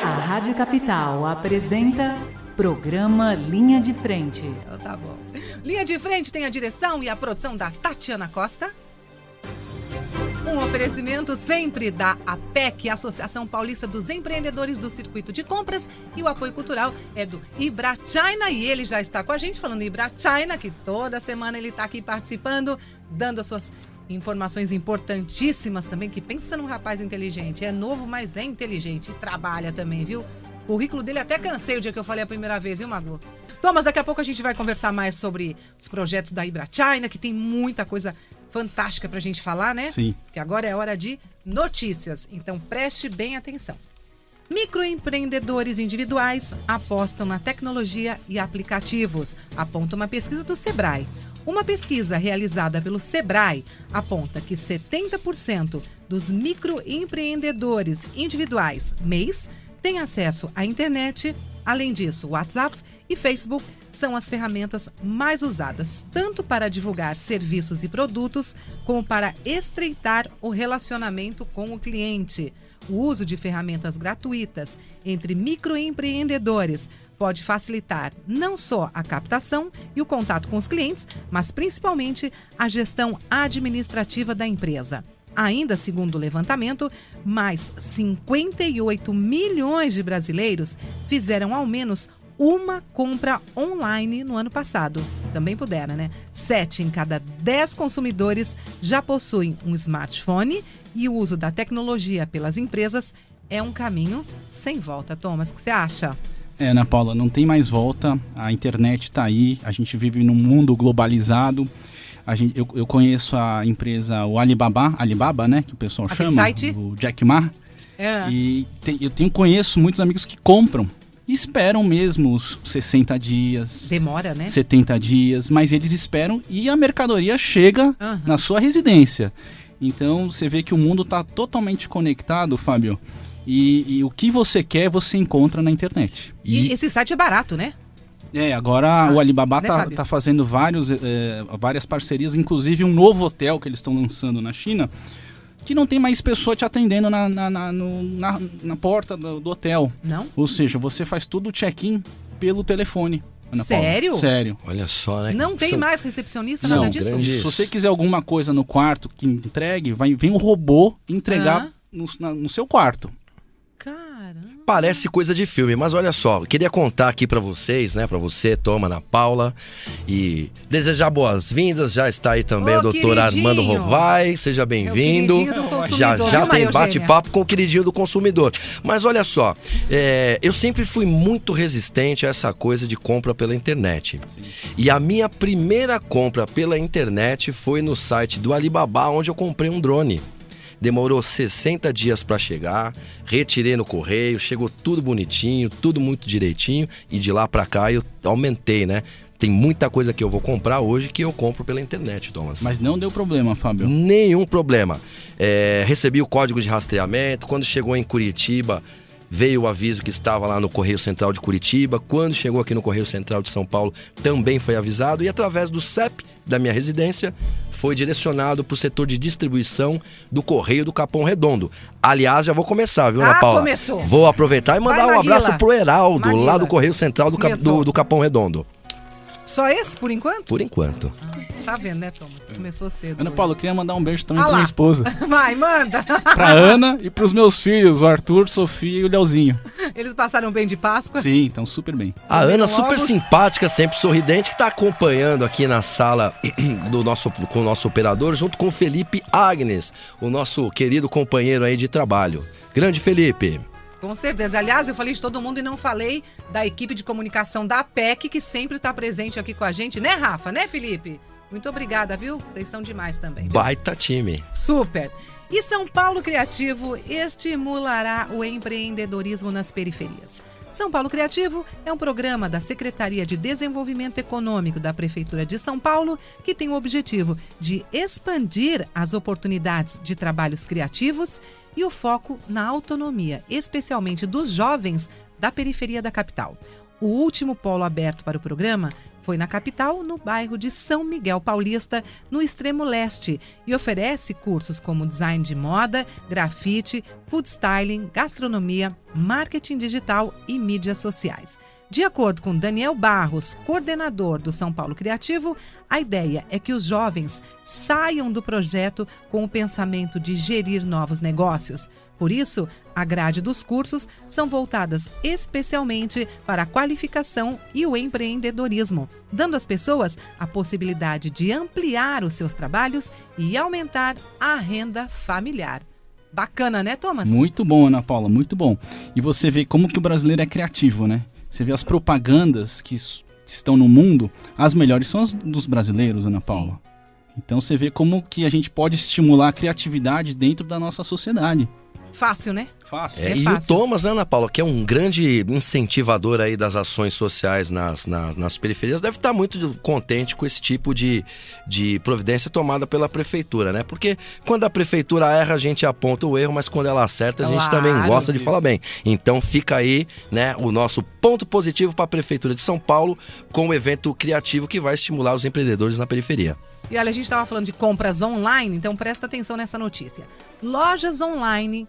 A Rádio Capital apresenta Programa Linha de Frente. Tá bom. Linha de Frente tem a direção e a produção da Tatiana Costa. Um oferecimento sempre da APEC, Associação Paulista dos Empreendedores do Circuito de Compras, e o apoio cultural é do Ibrachina, e ele já está com a gente falando Ibrachina, que toda semana ele está aqui participando, dando as suas informações importantíssimas também, que pensa num rapaz inteligente, é novo, mas é inteligente e trabalha também, viu? O currículo dele até cansei o dia que eu falei a primeira vez, viu, Magu? Thomas, daqui a pouco a gente vai conversar mais sobre os projetos da Ibrachina, que tem muita coisa fantástica pra gente falar, né? Sim. Que agora é hora de notícias, então preste bem atenção. Microempreendedores individuais apostam na tecnologia e aplicativos, aponta uma pesquisa do Sebrae. Uma pesquisa realizada pelo Sebrae aponta que 70% dos microempreendedores individuais MEIs têm acesso à internet. Além disso, WhatsApp e Facebook são as ferramentas mais usadas, tanto para divulgar serviços e produtos, como para estreitar o relacionamento com o cliente. O uso de ferramentas gratuitas entre microempreendedores pode facilitar não só a captação e o contato com os clientes, mas principalmente a gestão administrativa da empresa. Ainda segundo o levantamento, mais 58 milhões de brasileiros fizeram ao menos uma compra online no ano passado. Também puderam, né? 7 em cada 10 consumidores já possuem um smartphone, e o uso da tecnologia pelas empresas é um caminho sem volta. Thomas, o que você acha? Ana Paula, não tem mais volta, a internet está aí, a gente vive num mundo globalizado. Eu conheço a empresa, o Alibaba, né, que o pessoal aquele chama, site? o Jack Ma, e conheço muitos amigos que compram e esperam mesmo os 60 dias. Demora, né? 70 dias, mas eles esperam e a mercadoria chega na sua residência. Então você vê que o mundo está totalmente conectado, Fábio, e o que você quer você encontra na internet. E esse site é barato, né? Agora o Alibaba né, tá fazendo várias parcerias, inclusive um novo hotel que eles estão lançando na China, que não tem mais pessoa te atendendo na porta do hotel. Não? Ou seja, você faz tudo o check-in pelo telefone. Ana Sério? Paula. Sério. Olha só, né? Não tem mais recepcionista, Não, nada disso? grande. Se você quiser alguma coisa no quarto que entregue, vem um robô entregar no seu quarto. Caramba. Parece coisa de filme, mas olha só, eu queria contar aqui pra vocês, né, pra você, Toma, Ana Paula, e desejar boas-vindas. Já está aí também o doutor Armando Rovai, seja bem-vindo. Já tem bate-papo com o queridinho do consumidor. Mas olha só, eu sempre fui muito resistente a essa coisa de compra pela internet. Sim. E a minha primeira compra pela internet foi no site do Alibaba, onde eu comprei um drone. Demorou 60 dias para chegar, retirei no correio, chegou tudo bonitinho, tudo muito direitinho, e de lá para cá eu aumentei, né? Tem muita coisa que eu vou comprar hoje que eu compro pela internet, Thomas. Mas não deu problema, Fábio? Nenhum problema. Recebi o código de rastreamento, quando chegou em Curitiba, veio o aviso que estava lá no Correio Central de Curitiba. Quando chegou aqui no Correio Central de São Paulo, também foi avisado. E através do CEP da minha residência, foi direcionado para o setor de distribuição do Correio do Capão Redondo. Aliás, já vou começar, viu, Ana Paula? Começou. Vou aproveitar e mandar um abraço pro Heraldo, lá do Correio Central do Capão Redondo. Só esse, por enquanto? Por enquanto. Tá vendo, né, Thomas? Começou cedo. Ana Paula, eu queria mandar um beijo também pra minha esposa. Vai, manda! Pra Ana e pros meus filhos, o Arthur, Sofia e o Leozinho. Eles passaram bem de Páscoa? Sim, estão super bem. A Ana, super simpática, sempre sorridente, que tá acompanhando aqui na sala com o nosso operador, junto com o Felipe Agnes, o nosso querido companheiro aí de trabalho. Grande Felipe! Com certeza. Aliás, eu falei de todo mundo e não falei da equipe de comunicação da APEC, que sempre está presente aqui com a gente, né, Rafa? Né, Felipe? Muito obrigada, viu? Vocês são demais também. Viu? Baita time. Super. E São Paulo Criativo estimulará o empreendedorismo nas periferias. São Paulo Criativo é um programa da Secretaria de Desenvolvimento Econômico da Prefeitura de São Paulo que tem o objetivo de expandir as oportunidades de trabalhos criativos e o foco na autonomia, especialmente dos jovens da periferia da capital. O último polo aberto para o programa Foi na capital, no bairro de São Miguel Paulista, no extremo leste, e oferece cursos como design de moda, grafite, food styling, gastronomia, marketing digital e mídias sociais. De acordo com Daniel Barros, coordenador do São Paulo Criativo, a ideia é que os jovens saiam do projeto com o pensamento de gerir novos negócios. Por isso, a grade dos cursos são voltadas especialmente para a qualificação e o empreendedorismo, dando às pessoas a possibilidade de ampliar os seus trabalhos e aumentar a renda familiar. Bacana, né, Thomas? Muito bom, Ana Paula, muito bom. E você vê como que o brasileiro é criativo, né? Você vê as propagandas que estão no mundo, as melhores são as dos brasileiros, Ana Paula. Sim. Então você vê como que a gente pode estimular a criatividade dentro da nossa sociedade. Fácil, né? Fácil. E fácil. O Thomas, Ana Paula, que é um grande incentivador aí das ações sociais nas periferias, deve estar muito contente com esse tipo de providência tomada pela prefeitura, né? Porque quando a prefeitura erra, a gente aponta o erro, mas quando ela acerta, a gente também gosta de falar bem. Então fica aí, né, o nosso ponto positivo para a Prefeitura de São Paulo com o evento criativo que vai estimular os empreendedores na periferia. E olha, a gente estava falando de compras online, então presta atenção nessa notícia. Lojas online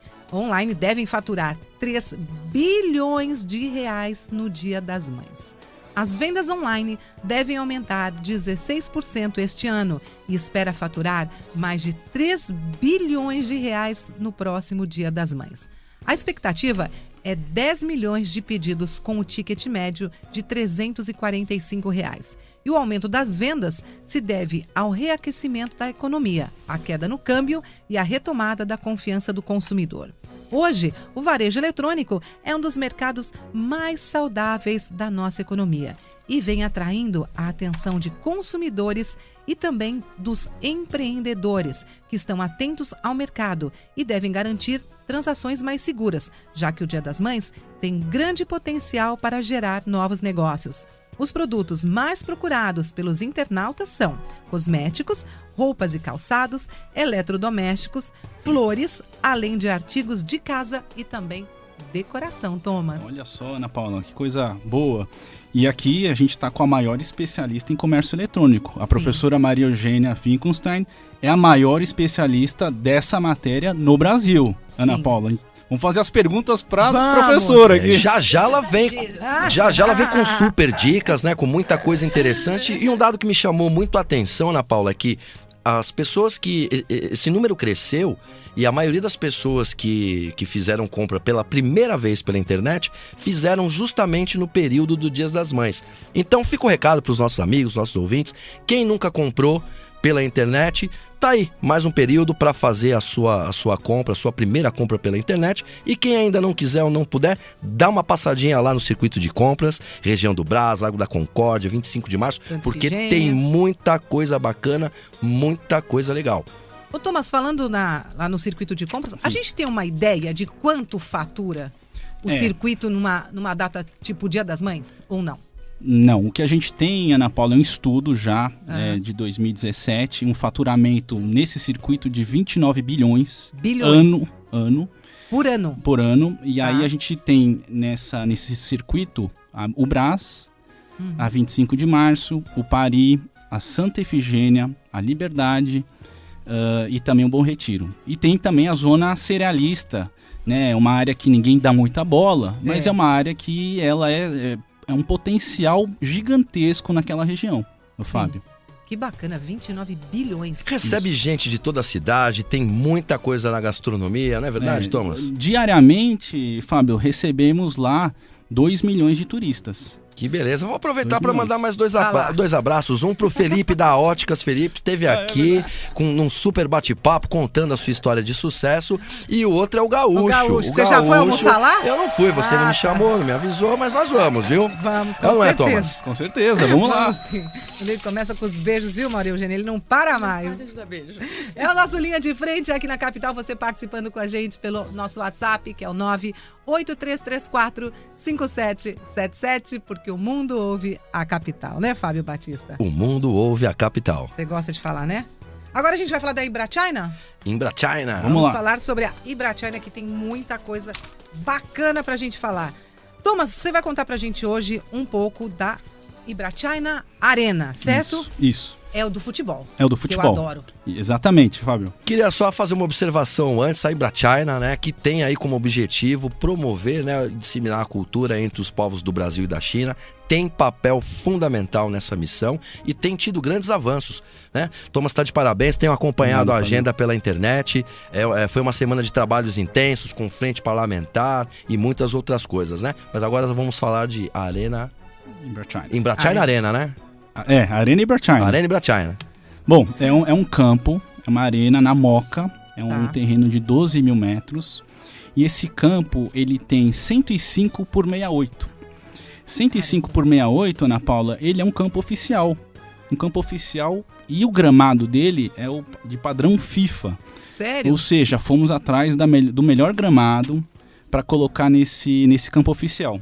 devem faturar 3 bilhões de reais no Dia das Mães. As vendas online devem aumentar 16% este ano e espera faturar mais de 3 bilhões de reais no próximo Dia das Mães. A expectativa é 10 milhões de pedidos com o ticket médio de R$ 345. E o aumento das vendas se deve ao reaquecimento da economia, a queda no câmbio e a retomada da confiança do consumidor. Hoje, o varejo eletrônico é um dos mercados mais saudáveis da nossa economia e vem atraindo a atenção de consumidores e também dos empreendedores, que estão atentos ao mercado e devem garantir transações mais seguras, já que o Dia das Mães tem grande potencial para gerar novos negócios. Os produtos mais procurados pelos internautas são cosméticos, roupas e calçados, eletrodomésticos, flores, além de artigos de casa e também decoração, Thomas. Olha só, Ana Paula, que coisa boa. E aqui a gente está com a maior especialista em comércio eletrônico. A professora Maria Eugênia Finkelstein é a maior especialista dessa matéria no Brasil. Sim. Ana Paula, vamos fazer as perguntas para a professora aqui. Já ela vem com super dicas, né, com muita coisa interessante. E um dado que me chamou muito a atenção, Ana Paula, é que as pessoas que... Esse número cresceu e a maioria das pessoas que fizeram compra pela primeira vez pela internet fizeram justamente no período do Dia das Mães. Então fica o recado para os nossos amigos, nossos ouvintes. Quem nunca comprou pela internet, tá aí mais um período para fazer a sua compra, a sua primeira compra pela internet. E quem ainda não quiser ou não puder, dá uma passadinha lá no circuito de compras, região do Brás, Lago da Concórdia, 25 de março, porque tem muita coisa bacana, muita coisa legal. Ô Thomas, falando lá no circuito de compras, a gente tem uma ideia de quanto fatura o circuito numa data tipo Dia das Mães ou não? Não, o que a gente tem, Ana Paula, é um estudo já de 2017, um faturamento nesse circuito de 29 bilhões. Ano. Por ano. E aí a gente tem nesse circuito o Brás, a 25 de março, o Pari, a Santa Efigênia, a Liberdade e também o Bom Retiro. E tem também a zona cerealista, né? Uma área que ninguém dá muita bola, mas é uma área que ela é um potencial gigantesco naquela região, Fábio. Que bacana, 29 bilhões. Recebe gente de toda a cidade, tem muita coisa na gastronomia, não é verdade, Thomas? Diariamente, Fábio, recebemos lá 2 milhões de turistas. Que beleza, vou aproveitar para mandar mais dois abraços, um pro Felipe da Óticas. Felipe esteve aqui num super bate-papo contando a sua história de sucesso, e o outro é o Gaúcho. Você já foi almoçar lá? Eu não fui, você não me chamou, não me avisou, mas nós vamos, viu? Vamos, com certeza. Thomas? Com certeza, vamos lá. Ele começa com os beijos, viu, Maria Eugênia? Ele não para mais. Beijo. É o nosso Linha de Frente aqui na capital, você participando com a gente pelo nosso WhatsApp, que é o 983345777, porque o mundo ouve a capital, né, Fábio Batista? O mundo ouve a capital. Você gosta de falar, né? Agora a gente vai falar da Ibrachina? Ibrachina. Vamos falar sobre a Ibrachina, que tem muita coisa bacana pra gente falar. Thomas, você vai contar pra gente hoje um pouco da Ibrachina Arena, certo? Isso. É o do futebol. É o do futebol. Que eu adoro. Exatamente, Fábio. Queria só fazer uma observação antes, a Ibrachina, né, que tem aí como objetivo promover, né, disseminar a cultura entre os povos do Brasil e da China, tem papel fundamental nessa missão e tem tido grandes avanços, né? Thomas está de parabéns, tenho acompanhado a agenda pela internet, foi uma semana de trabalhos intensos, com frente parlamentar e muitas outras coisas, né? Mas agora vamos falar de Arena... Ibrachina Arena, né? Arena Ibrachina. Arena Ibrachina. Bom, é um campo, é uma arena na Moca, é um terreno de 12 mil metros. E esse campo, ele tem 105 por 68. 105 por 68, Ana Paula, ele é um campo oficial. Um campo oficial e o gramado dele é de padrão FIFA. Sério? Ou seja, fomos atrás do melhor gramado para colocar nesse campo oficial.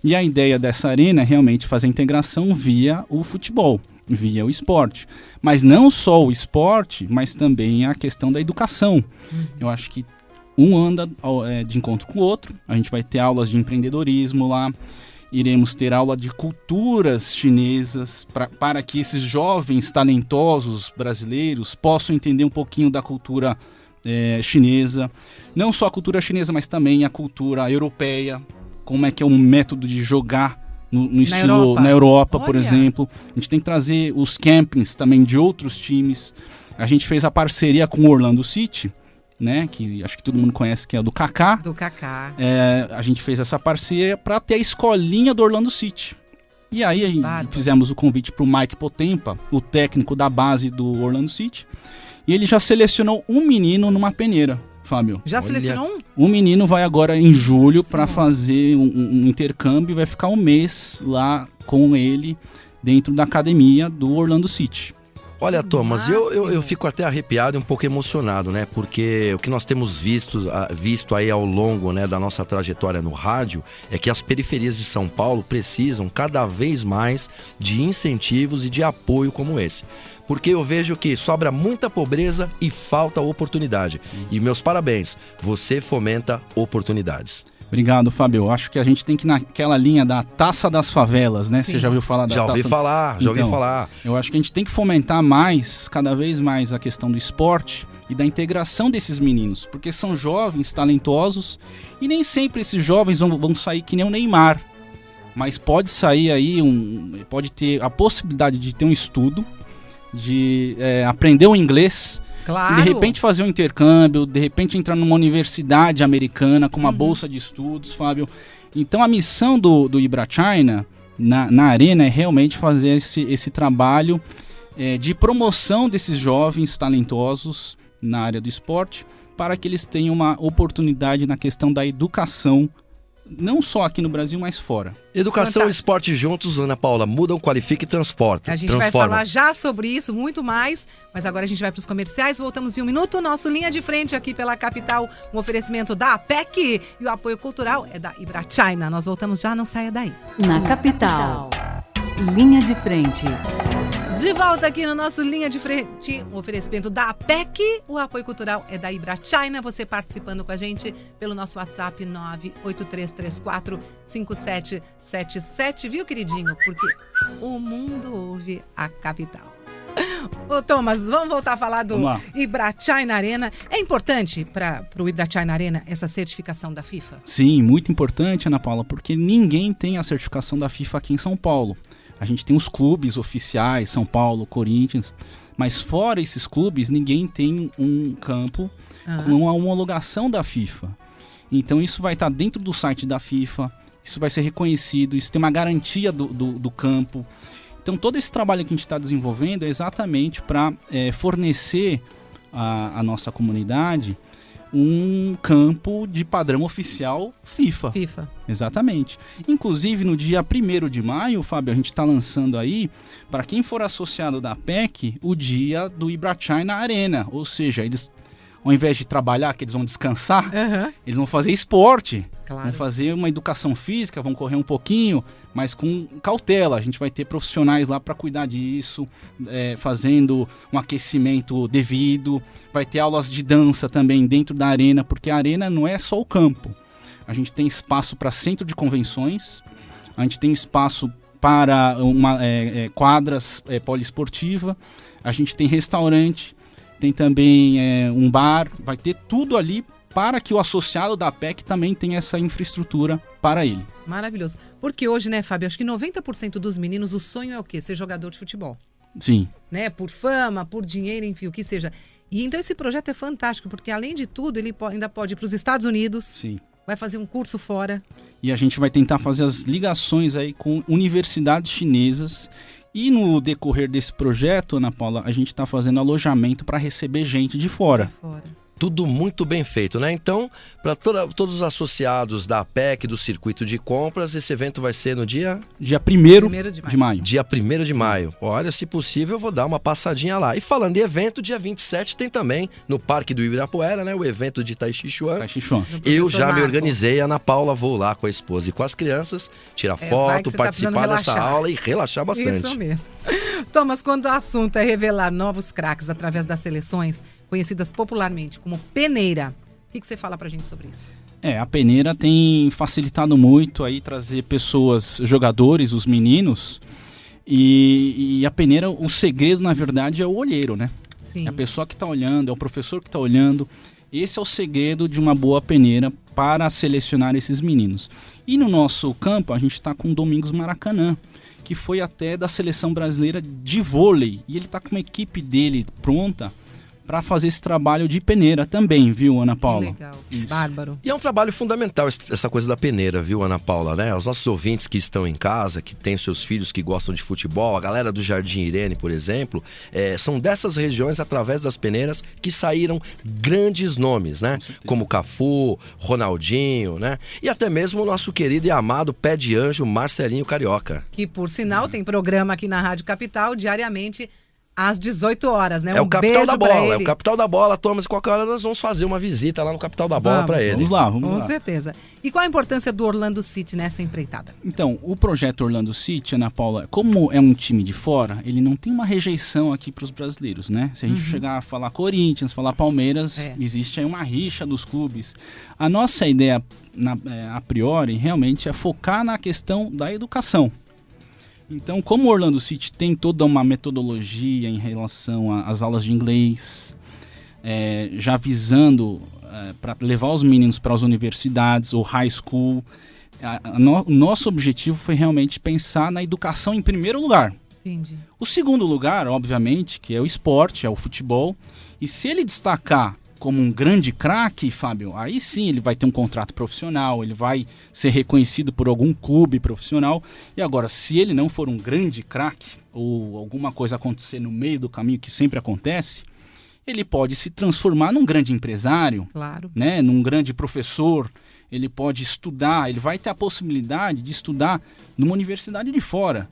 E a ideia dessa arena é realmente fazer a integração via o futebol, via o esporte. Mas não só o esporte, mas também a questão da educação. Eu acho que um anda de encontro com o outro. A gente vai ter aulas de empreendedorismo lá. Iremos ter aula de culturas chinesas para que esses jovens talentosos brasileiros possam entender um pouquinho da cultura chinesa. Não só a cultura chinesa, mas também a cultura europeia. Como é que é um método de jogar no estilo na Europa, por exemplo. A gente tem que trazer os campings também de outros times. A gente fez a parceria com o Orlando City, né, que acho que todo mundo conhece, que é o do Kaká. Do Kaká. A gente fez essa parceria para ter a escolinha do Orlando City. E aí fizemos o convite para o Mike Potempa, o técnico da base do Orlando City. E ele já selecionou um menino numa peneira. Fábio. Já selecionou um? Um menino vai agora em julho para fazer um intercâmbio e vai ficar um mês lá com ele dentro da academia do Orlando City. Olha, Thomas, eu fico até arrepiado e um pouco emocionado, né? Porque o que nós temos visto aí ao longo, né, da nossa trajetória no rádio é que as periferias de São Paulo precisam cada vez mais de incentivos e de apoio como esse. Porque eu vejo que sobra muita pobreza e falta oportunidade. E meus parabéns, você fomenta oportunidades. Obrigado, Fábio. Acho que a gente tem que ir naquela linha da taça das favelas, né? Sim. Você já ouviu falar da taça? Já ouvi falar. Eu acho que a gente tem que fomentar cada vez mais a questão do esporte e da integração desses meninos, porque são jovens, talentosos, e nem sempre esses jovens vão sair que nem o Neymar. Mas pode sair aí, pode ter a possibilidade de ter um estudo, de aprender o inglês, claro. E de repente fazer um intercâmbio, de repente entrar numa universidade americana com uma bolsa de estudos, Fábio. Então a missão do Ibrachina na Arena é realmente fazer esse trabalho de promoção desses jovens talentosos na área do esporte, para que eles tenham uma oportunidade na questão da educação, não só aqui no Brasil, mas fora. Educação e esporte juntos, Ana Paula, mudam, qualifica e transportam. A gente vai falar já sobre isso, muito mais, mas agora a gente vai para os comerciais, voltamos em um minuto. Nosso Linha de Frente aqui pela Capital, um oferecimento da APEC e o apoio cultural é da Ibrachina. Nós voltamos já, não saia daí. Na Capital, Linha de Frente. De volta aqui no nosso Linha de Frente, um oferecimento da APEC, o apoio cultural é da Ibrachina, você participando com a gente pelo nosso WhatsApp 983345777, viu, queridinho? Porque o mundo ouve a Capital. Ô, Thomas, vamos voltar a falar do Ibrachina Arena. É importante para o Ibrachina Arena essa certificação da FIFA? Sim, muito importante, Ana Paula, porque ninguém tem a certificação da FIFA aqui em São Paulo. A gente tem os clubes oficiais, São Paulo, Corinthians, mas fora esses clubes, ninguém tem um campo com a homologação da FIFA. Então isso vai estar dentro do site da FIFA, isso vai ser reconhecido, isso tem uma garantia do campo. Então todo esse trabalho que a gente está desenvolvendo é exatamente para fornecer à nossa comunidade um campo de padrão oficial FIFA. Exatamente. Inclusive, no dia 1º de maio, Fábio, a gente está lançando aí, para quem for associado da APEC, o dia do Ibrachina Arena. Ou seja, eles, ao invés de trabalhar, que eles vão descansar, eles vão fazer esporte. Claro. Vão fazer uma educação física, vão correr um pouquinho, mas com cautela. A gente vai ter profissionais lá para cuidar disso, fazendo um aquecimento devido. Vai ter aulas de dança também dentro da arena, porque a arena não é só o campo. A gente tem espaço para centro de convenções, a gente tem espaço para quadras poliesportiva, a gente tem restaurante, tem também um bar, vai ter tudo ali para que o associado da APEC também tenha essa infraestrutura para ele. Maravilhoso. Porque hoje, né, Fábio, acho que 90% dos meninos, o sonho é o quê? Ser jogador de futebol. Sim. Né? Por fama, por dinheiro, enfim, o que seja. E então esse projeto é fantástico, porque além de tudo, ele ainda pode ir para os Estados Unidos. Sim. Vai fazer um curso fora. E a gente vai tentar fazer as ligações aí com universidades chinesas. E no decorrer desse projeto, Ana Paula, a gente está fazendo alojamento para receber gente de fora. Tudo muito bem feito, né? Então, para todos os associados da APEC, do circuito de compras, esse evento vai ser no dia 1º de maio. Dia 1º de maio. Olha, se possível, eu vou dar uma passadinha lá. E falando em evento, dia 27 tem também no Parque do Ibirapuera, né? O evento de Tai Chi Chuan. Eu já me organizei, Ana Paula, vou lá com a esposa e com as crianças, tirar foto, participar dessa aula e relaxar bastante. Isso mesmo. Thomas, quando o assunto é revelar novos craques através das seleções, conhecidas popularmente como peneira, o que você fala pra gente sobre isso? A peneira tem facilitado muito aí trazer pessoas, jogadores, os meninos, e a peneira, o segredo na verdade é o olheiro, né? Sim. É a pessoa que está olhando, é o professor que está olhando. Esse é o segredo de uma boa peneira para selecionar esses meninos. E no nosso campo a gente está com o Domingos Maracanã, que foi até da seleção brasileira de vôlei, e ele está com uma equipe dele pronta para fazer esse trabalho de peneira também, viu, Ana Paula? Legal, bárbaro. E é um trabalho fundamental essa coisa da peneira, viu, Ana Paula, né? Os nossos ouvintes que estão em casa, que têm seus filhos que gostam de futebol, a galera do Jardim Irene, por exemplo, são dessas regiões, através das peneiras, que saíram grandes nomes, né? Como Cafu, Ronaldinho, né? E até mesmo o nosso querido e amado pé de anjo, Marcelinho Carioca. Que, por sinal, tem programa aqui na Rádio Capital, diariamente, às 18 horas, né? É o Capital da Bola, é o Capital da Bola, Thomas. Qualquer hora nós vamos fazer uma visita lá no Capital da Bola para ele. Vamos lá. Com certeza. E qual a importância do Orlando City nessa empreitada? Então, o projeto Orlando City, Ana Paula, como é um time de fora, ele não tem uma rejeição aqui para os brasileiros, né? Se a gente chegar a falar Corinthians, falar Palmeiras, existe aí uma rixa dos clubes. A nossa ideia, a priori, realmente é focar na questão da educação. Então, como o Orlando City tem toda uma metodologia em relação às aulas de inglês, já visando para levar os meninos para as universidades ou high school, o nosso objetivo foi realmente pensar na educação em primeiro lugar. Entendi. O segundo lugar, obviamente, que é o esporte, é o futebol, e se ele destacar como um grande craque, Fábio, aí sim ele vai ter um contrato profissional, ele vai ser reconhecido por algum clube profissional. E agora, se ele não for um grande craque, ou alguma coisa acontecer no meio do caminho, que sempre acontece, ele pode se transformar num grande empresário, claro, né, num grande professor. Ele pode estudar, ele vai ter a possibilidade de estudar numa universidade de fora.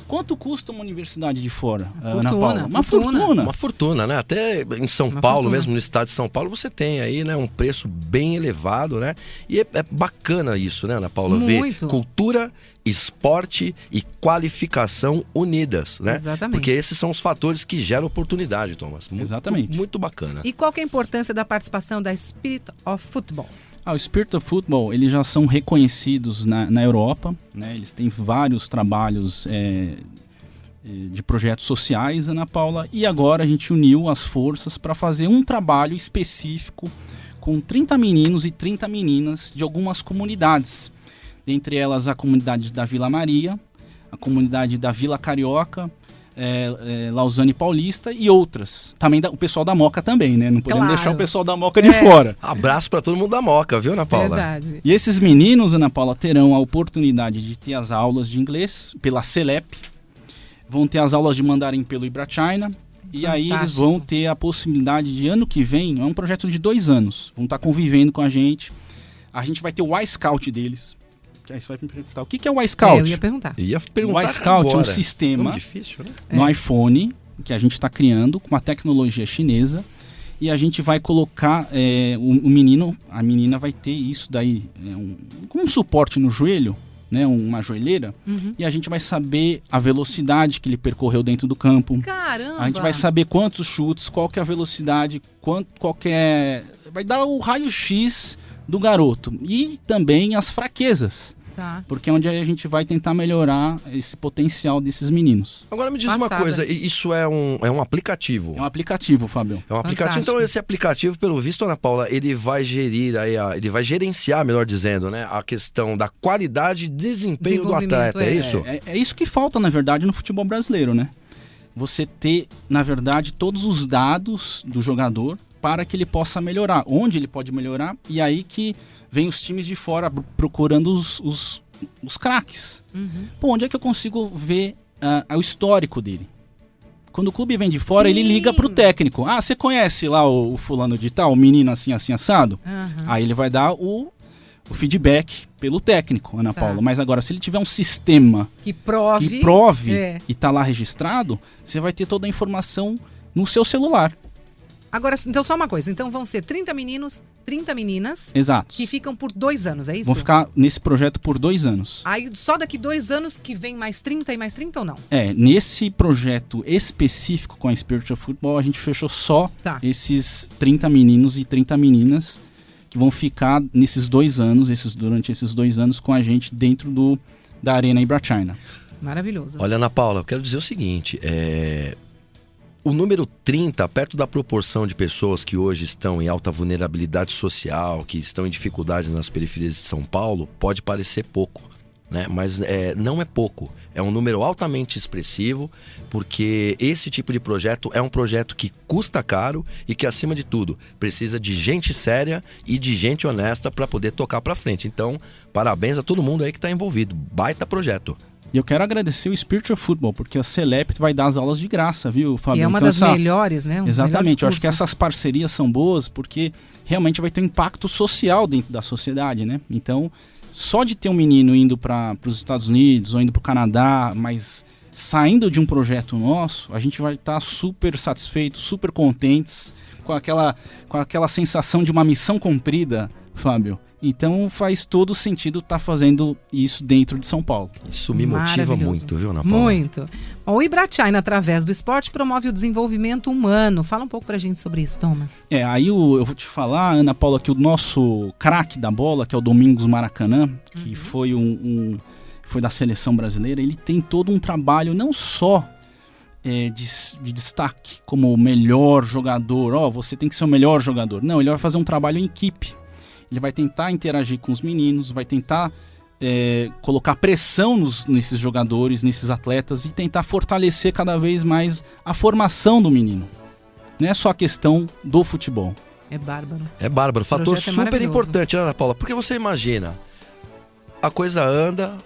Quanto custa uma universidade de fora, Ana Paula? Uma fortuna. Uma fortuna, né? Até em São Paulo, mesmo no estado de São Paulo, você tem aí, né, um preço bem elevado, né? E é bacana isso, né, Ana Paula? Muito. Ver cultura, esporte e qualificação unidas, né? Exatamente. Porque esses são os fatores que geram oportunidade, Thomas. Exatamente. Muito bacana. E qual que é a importância da participação da Spirit of Football? O Spirit of Football, eles já são reconhecidos na Europa, né? Eles têm vários trabalhos de projetos sociais, Ana Paula, e agora a gente uniu as forças para fazer um trabalho específico com 30 meninos e 30 meninas de algumas comunidades, dentre elas a comunidade da Vila Maria, a comunidade da Vila Carioca, Lausanne Paulista e outras. Também o pessoal da Moca também, né? Não podemos deixar o pessoal da Moca de fora. Abraço para todo mundo da Moca, viu, Ana Paula? Verdade. E esses meninos, Ana Paula, terão a oportunidade de ter as aulas de inglês pela CELEP, vão ter as aulas de mandarim pelo Ibrachina, e aí eles vão ter a possibilidade de, ano que vem, é um projeto de 2 anos, vão estar convivendo com a gente vai ter o Y-Scout deles. Aí você vai me perguntar, o que é o Y-Scout? Eu ia perguntar. O Y-Scout é um sistema difícil, né? no iPhone que a gente está criando com uma tecnologia chinesa, e a gente vai colocar o menino, a menina vai ter isso daí, como um suporte no joelho, né, uma joelheira, e a gente vai saber a velocidade que ele percorreu dentro do campo. Caramba! A gente vai saber quantos chutes, qual que é a velocidade, vai dar o raio-x do garoto e também as fraquezas. porque é onde a gente vai tentar melhorar esse potencial desses meninos. Agora me diz uma coisa, isso é um aplicativo? É um aplicativo, Fábio. É um aplicativo, então esse aplicativo, pelo visto, Ana Paula, ele vai gerenciar, melhor dizendo, né, a questão da qualidade e desempenho do atleta, é isso? É isso que falta, na verdade, no futebol brasileiro, né? Você ter, na verdade, todos os dados do jogador para que ele possa melhorar, onde ele pode melhorar, e aí que vem os times de fora procurando os craques. Pô, onde é que eu consigo ver o histórico dele? Quando o clube vem de fora, ele liga pro técnico. Ah, você conhece lá o fulano de tal, o menino assim, assim, assado? Aí ele vai dar o feedback pelo técnico, Ana Paula. Mas agora, se ele tiver um sistema que prove e tá lá registrado, você vai ter toda a informação no seu celular. Agora, então só uma coisa. Então vão ser 30 meninos, 30 meninas. Exato. Que ficam por 2 anos, é isso? Vão ficar nesse projeto por 2 anos. Aí só daqui 2 anos que vem mais 30 e mais 30 ou não? Nesse projeto específico com a Spiritual Football, a gente fechou só esses 30 meninos e 30 meninas que vão ficar nesses 2 anos, durante esses 2 anos com a gente dentro da Arena Ibrachina. Maravilhoso. Olha, Ana Paula, eu quero dizer o seguinte, o número 30, perto da proporção de pessoas que hoje estão em alta vulnerabilidade social, que estão em dificuldade nas periferias de São Paulo, pode parecer pouco, né? Mas não é pouco. É um número altamente expressivo, porque esse tipo de projeto é um projeto que custa caro e que, acima de tudo, precisa de gente séria e de gente honesta para poder tocar para frente. Então, parabéns a todo mundo aí que está envolvido. Baita projeto. E eu quero agradecer o Spiritual Football, porque a CELEP vai dar as aulas de graça, viu, Fábio? E é uma das melhores, né? Exatamente, eu acho que essas parcerias são boas, porque realmente vai ter um impacto social dentro da sociedade, né? Então, só de ter um menino indo para os Estados Unidos ou indo para o Canadá, mas saindo de um projeto nosso, a gente vai estar super satisfeitos, super contentes, com aquela sensação de uma missão cumprida, Fábio. Então faz todo sentido estar fazendo isso dentro de São Paulo. Isso me motiva muito, viu, Ana Paula? Muito. O Ibrachina, através do esporte, promove o desenvolvimento humano. Fala um pouco pra gente sobre isso, Thomas. Aí eu vou te falar, Ana Paula, que o nosso craque da bola, que é o Domingos Maracanã, que foi foi da seleção brasileira, ele tem todo um trabalho não só de destaque como o melhor jogador, você tem que ser o melhor jogador. Não, ele vai fazer um trabalho em equipe. Ele vai tentar interagir com os meninos, vai tentar colocar pressão nesses jogadores, nesses atletas e tentar fortalecer cada vez mais a formação do menino. Não é só a questão do futebol. É bárbaro. É bárbaro. Fator super importante, né, Ana Paula? Porque você imagina, a coisa anda,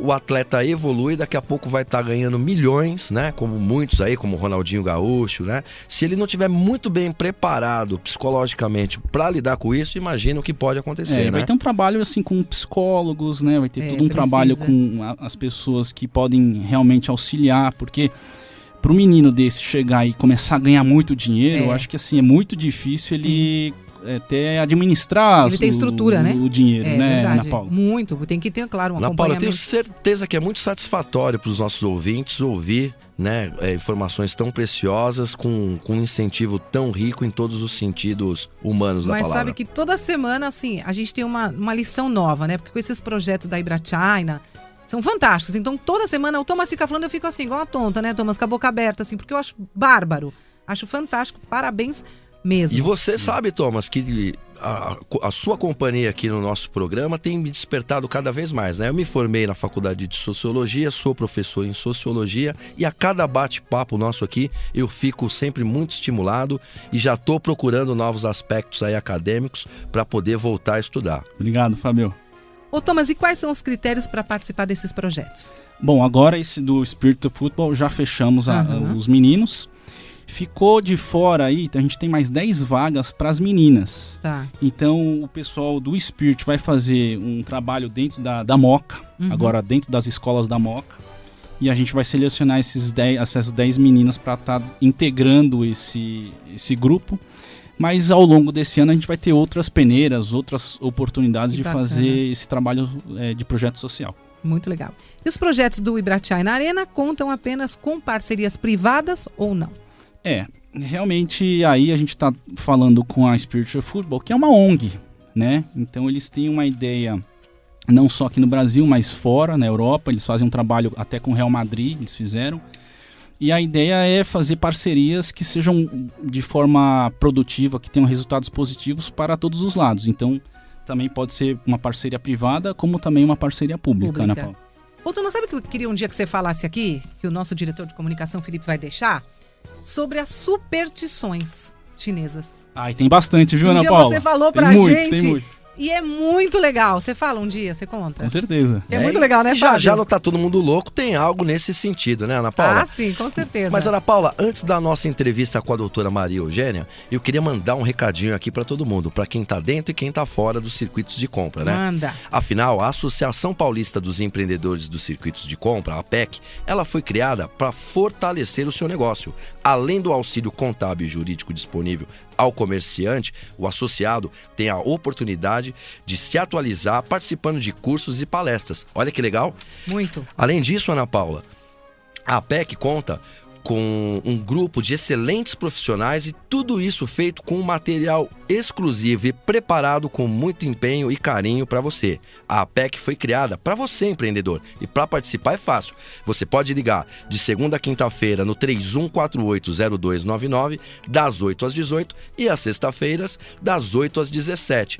o atleta evolui, daqui a pouco vai estar ganhando milhões, né? Como muitos aí, como o Ronaldinho Gaúcho, né? Se ele não tiver muito bem preparado psicologicamente para lidar com isso, imagina o que pode acontecer, né? Vai ter um trabalho assim com psicólogos, né? Vai ter todo um trabalho com as pessoas que podem realmente auxiliar, porque para o menino desse chegar e começar a ganhar muito dinheiro, eu acho que assim é muito difícil ele até administrar ele tem estrutura, né? O dinheiro, né, verdade. Ana Paula? Muito, tem que ter, claro, um Ana acompanhamento. Paula, eu tenho certeza que é muito satisfatório para os nossos ouvintes ouvir, né, informações tão preciosas com um incentivo tão rico em todos os sentidos humanos da palavra. Mas sabe que toda semana, assim, a gente tem uma lição nova, né? Porque com esses projetos da Ibrachina são fantásticos. Então, toda semana o Thomas fica falando, eu fico assim, igual uma tonta, né, Thomas? Com a boca aberta, assim, porque eu acho bárbaro. Acho fantástico. Parabéns mesmo. E você sabe, Thomas, que a sua companhia aqui no nosso programa tem me despertado cada vez mais, né? Eu me formei na faculdade de Sociologia, sou professor em Sociologia e a cada bate-papo nosso aqui eu fico sempre muito estimulado e já estou procurando novos aspectos aí acadêmicos para poder voltar a estudar. Obrigado, Fábio. Ô Thomas, e quais são os critérios para participar desses projetos? Bom, agora esse do Spiritual Football já fechamos os meninos. Ficou de fora aí, então a gente tem mais 10 vagas para as meninas. Tá. Então o pessoal do Spirit vai fazer um trabalho dentro da Moca, agora dentro das escolas da Moca. E a gente vai selecionar essas 10 meninas para estar integrando esse grupo. Mas ao longo desse ano a gente vai ter outras peneiras, outras oportunidades de fazer esse trabalho de projeto social. Muito legal. E os projetos do Ibrachina Arena contam apenas com parcerias privadas ou não? Realmente aí a gente está falando com a Spiritual Football, que é uma ONG, né? Então eles têm uma ideia não só aqui no Brasil, mas fora, na Europa. Eles fazem um trabalho até com o Real Madrid, eles fizeram. E a ideia é fazer parcerias que sejam de forma produtiva, que tenham resultados positivos para todos os lados. Então, também pode ser uma parceria privada, como também uma parceria pública. Ana Paula. Ô, tu não sabe o que eu queria um dia que você falasse aqui, que o nosso diretor de comunicação, Felipe, vai deixar? Sobre as superstições chinesas. E tem bastante, viu, Ana Paula? Você falou pra gente. Tem muito. E é muito legal. Você fala um dia, você conta? Com certeza. É muito legal, né, Fábio? Já não tá todo mundo louco, tem algo nesse sentido, né, Ana Paula? Sim, com certeza. Mas, Ana Paula, antes da nossa entrevista com a doutora Maria Eugênia, eu queria mandar um recadinho aqui para todo mundo, para quem tá dentro e quem tá fora dos circuitos de compra, né? Manda. Afinal, a Associação Paulista dos Empreendedores dos Circuitos de Compra, a APEC, ela foi criada para fortalecer o seu negócio. Além do auxílio contábil e jurídico disponível ao comerciante, o associado tem a oportunidade de se atualizar participando de cursos e palestras. Olha que legal. Muito. Além disso, Ana Paula, a APEC conta com um grupo de excelentes profissionais e tudo isso feito com um material exclusivo e preparado com muito empenho e carinho para você. A APEC foi criada para você, empreendedor, e para participar é fácil. Você pode ligar de segunda a quinta-feira no 31480299, das 8 às 18 e às sextas-feiras, das 8 às 17.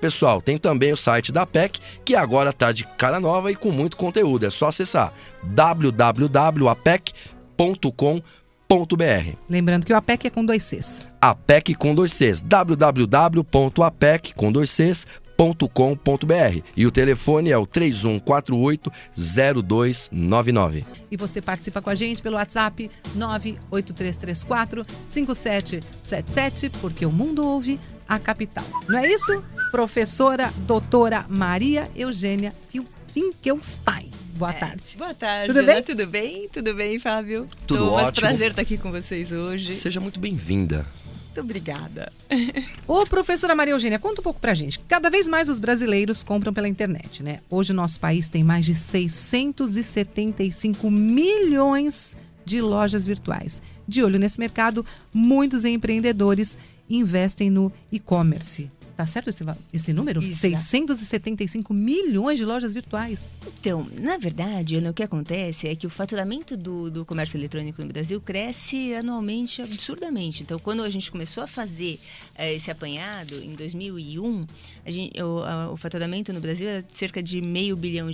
Pessoal, tem também o site da APEC, que agora está de cara nova e com muito conteúdo. É só acessar www.apec.com.br. Lembrando que o APEC é com 2 Cs. APEC com 2 Cs. www.apec.com.br. E o telefone é o 3148-0299. E você participa com a gente pelo WhatsApp 98334-5777, porque o mundo ouve a capital. Não é isso? Professora doutora Maria Eugênia Finkelstein. Boa tarde. Boa tarde, Tudo bem? Tudo bem? Tudo bem, Fábio? Tudo ótimo. É um prazer estar aqui com vocês hoje. Seja muito bem-vinda. Muito obrigada. Ô, professora Maria Eugênia, conta um pouco pra gente. Cada vez mais os brasileiros compram pela internet, né? Hoje o nosso país tem mais de 675 milhões de lojas virtuais. De olho nesse mercado, muitos empreendedores investem no e-commerce. Tá certo esse número? Isso. 675 milhões de lojas virtuais. Então, na verdade, Ana, o que acontece é que o faturamento do comércio eletrônico no Brasil cresce anualmente absurdamente. Então, quando a gente começou a fazer esse apanhado, em 2001, o faturamento no Brasil era de cerca de R$500 bilhão.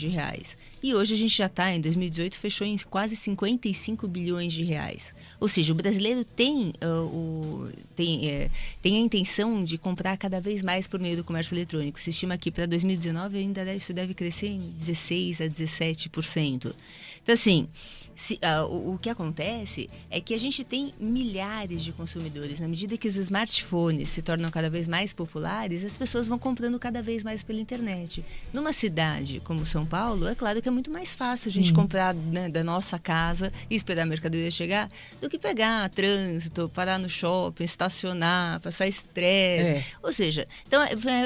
E hoje a gente já está, em 2018, fechou em quase 55 bilhões de reais. Ou seja, o brasileiro tem a intenção de comprar cada vez mais por meio do comércio eletrônico. Se estima que para 2019 ainda isso deve crescer em 16% a 17%. Então, assim, o que acontece é que a gente tem milhares de consumidores. Na medida que os smartphones se tornam cada vez mais populares, as pessoas vão comprando cada vez mais pela internet. Numa cidade como São Paulo, é claro que é muito mais fácil a gente comprar, né, da nossa casa e esperar a mercadoria chegar do que pegar trânsito, parar no shopping, estacionar, passar estresse. Ou seja, então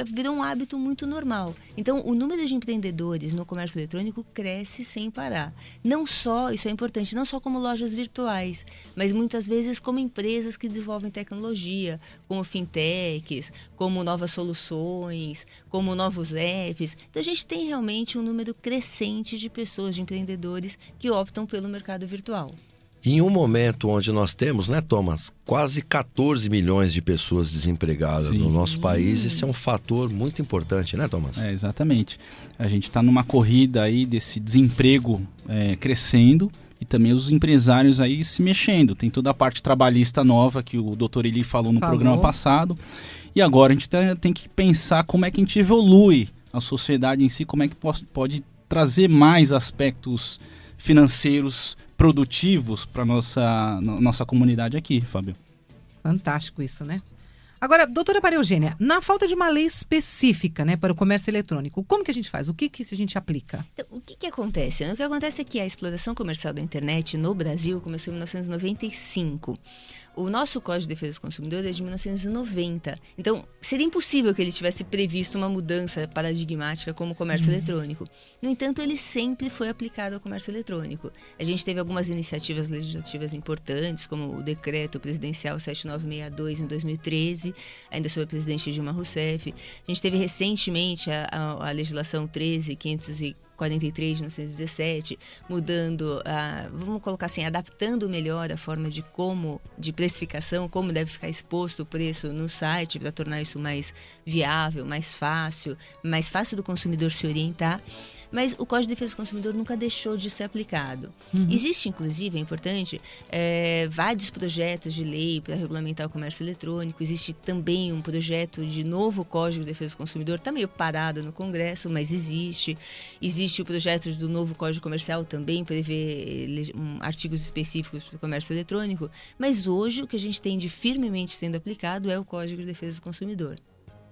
virou um hábito muito normal. Então, o número de empreendedores no comércio eletrônico cresce sem parar. Não só, isso é importante, não só como lojas virtuais, mas muitas vezes como empresas que desenvolvem tecnologia, como fintechs, como novas soluções, como novos apps. Então, a gente tem realmente um número crescente de pessoas, de empreendedores que optam pelo mercado virtual. Em um momento onde nós temos, né, Thomas, quase 14 milhões de pessoas desempregadas no nosso país, isso é um fator muito importante, né, Thomas? Exatamente. A gente está numa corrida aí desse desemprego crescendo e também os empresários aí se mexendo. Tem toda a parte trabalhista nova que o Dr. Eli falou no programa passado. E agora a gente tem que pensar como é que a gente evolui a sociedade em si, como é que pode trazer mais aspectos financeiros produtivos para nossa comunidade aqui, Fábio. Fantástico isso, né? Agora, doutora Maria Eugênia, na falta de uma lei específica, né, para o comércio eletrônico, como que a gente faz? O que isso a gente aplica? Então, o que acontece? O que acontece é que a exploração comercial da internet no Brasil começou em 1995. O nosso Código de Defesa do Consumidor é de 1990. Então, seria impossível que ele tivesse previsto uma mudança paradigmática como o comércio eletrônico. No entanto, ele sempre foi aplicado ao comércio eletrônico. A gente teve algumas iniciativas legislativas importantes, como o Decreto Presidencial 7962, em 2013, ainda sob a presidente Dilma Rousseff. A gente teve recentemente a legislação 13.543 de 1917, mudando, vamos colocar assim, adaptando melhor a forma de precificação, como deve ficar exposto o preço no site, para tornar isso mais viável, mais fácil do consumidor se orientar. Mas o Código de Defesa do Consumidor nunca deixou de ser aplicado. Existe, inclusive, é importante, vários projetos de lei para regulamentar o comércio eletrônico. Existe também um projeto de novo Código de Defesa do Consumidor, está meio parado no Congresso, mas existe. Existe o projeto do novo Código Comercial, também prevê artigos específicos para o comércio eletrônico. Mas hoje o que a gente tem de firmemente sendo aplicado é o Código de Defesa do Consumidor.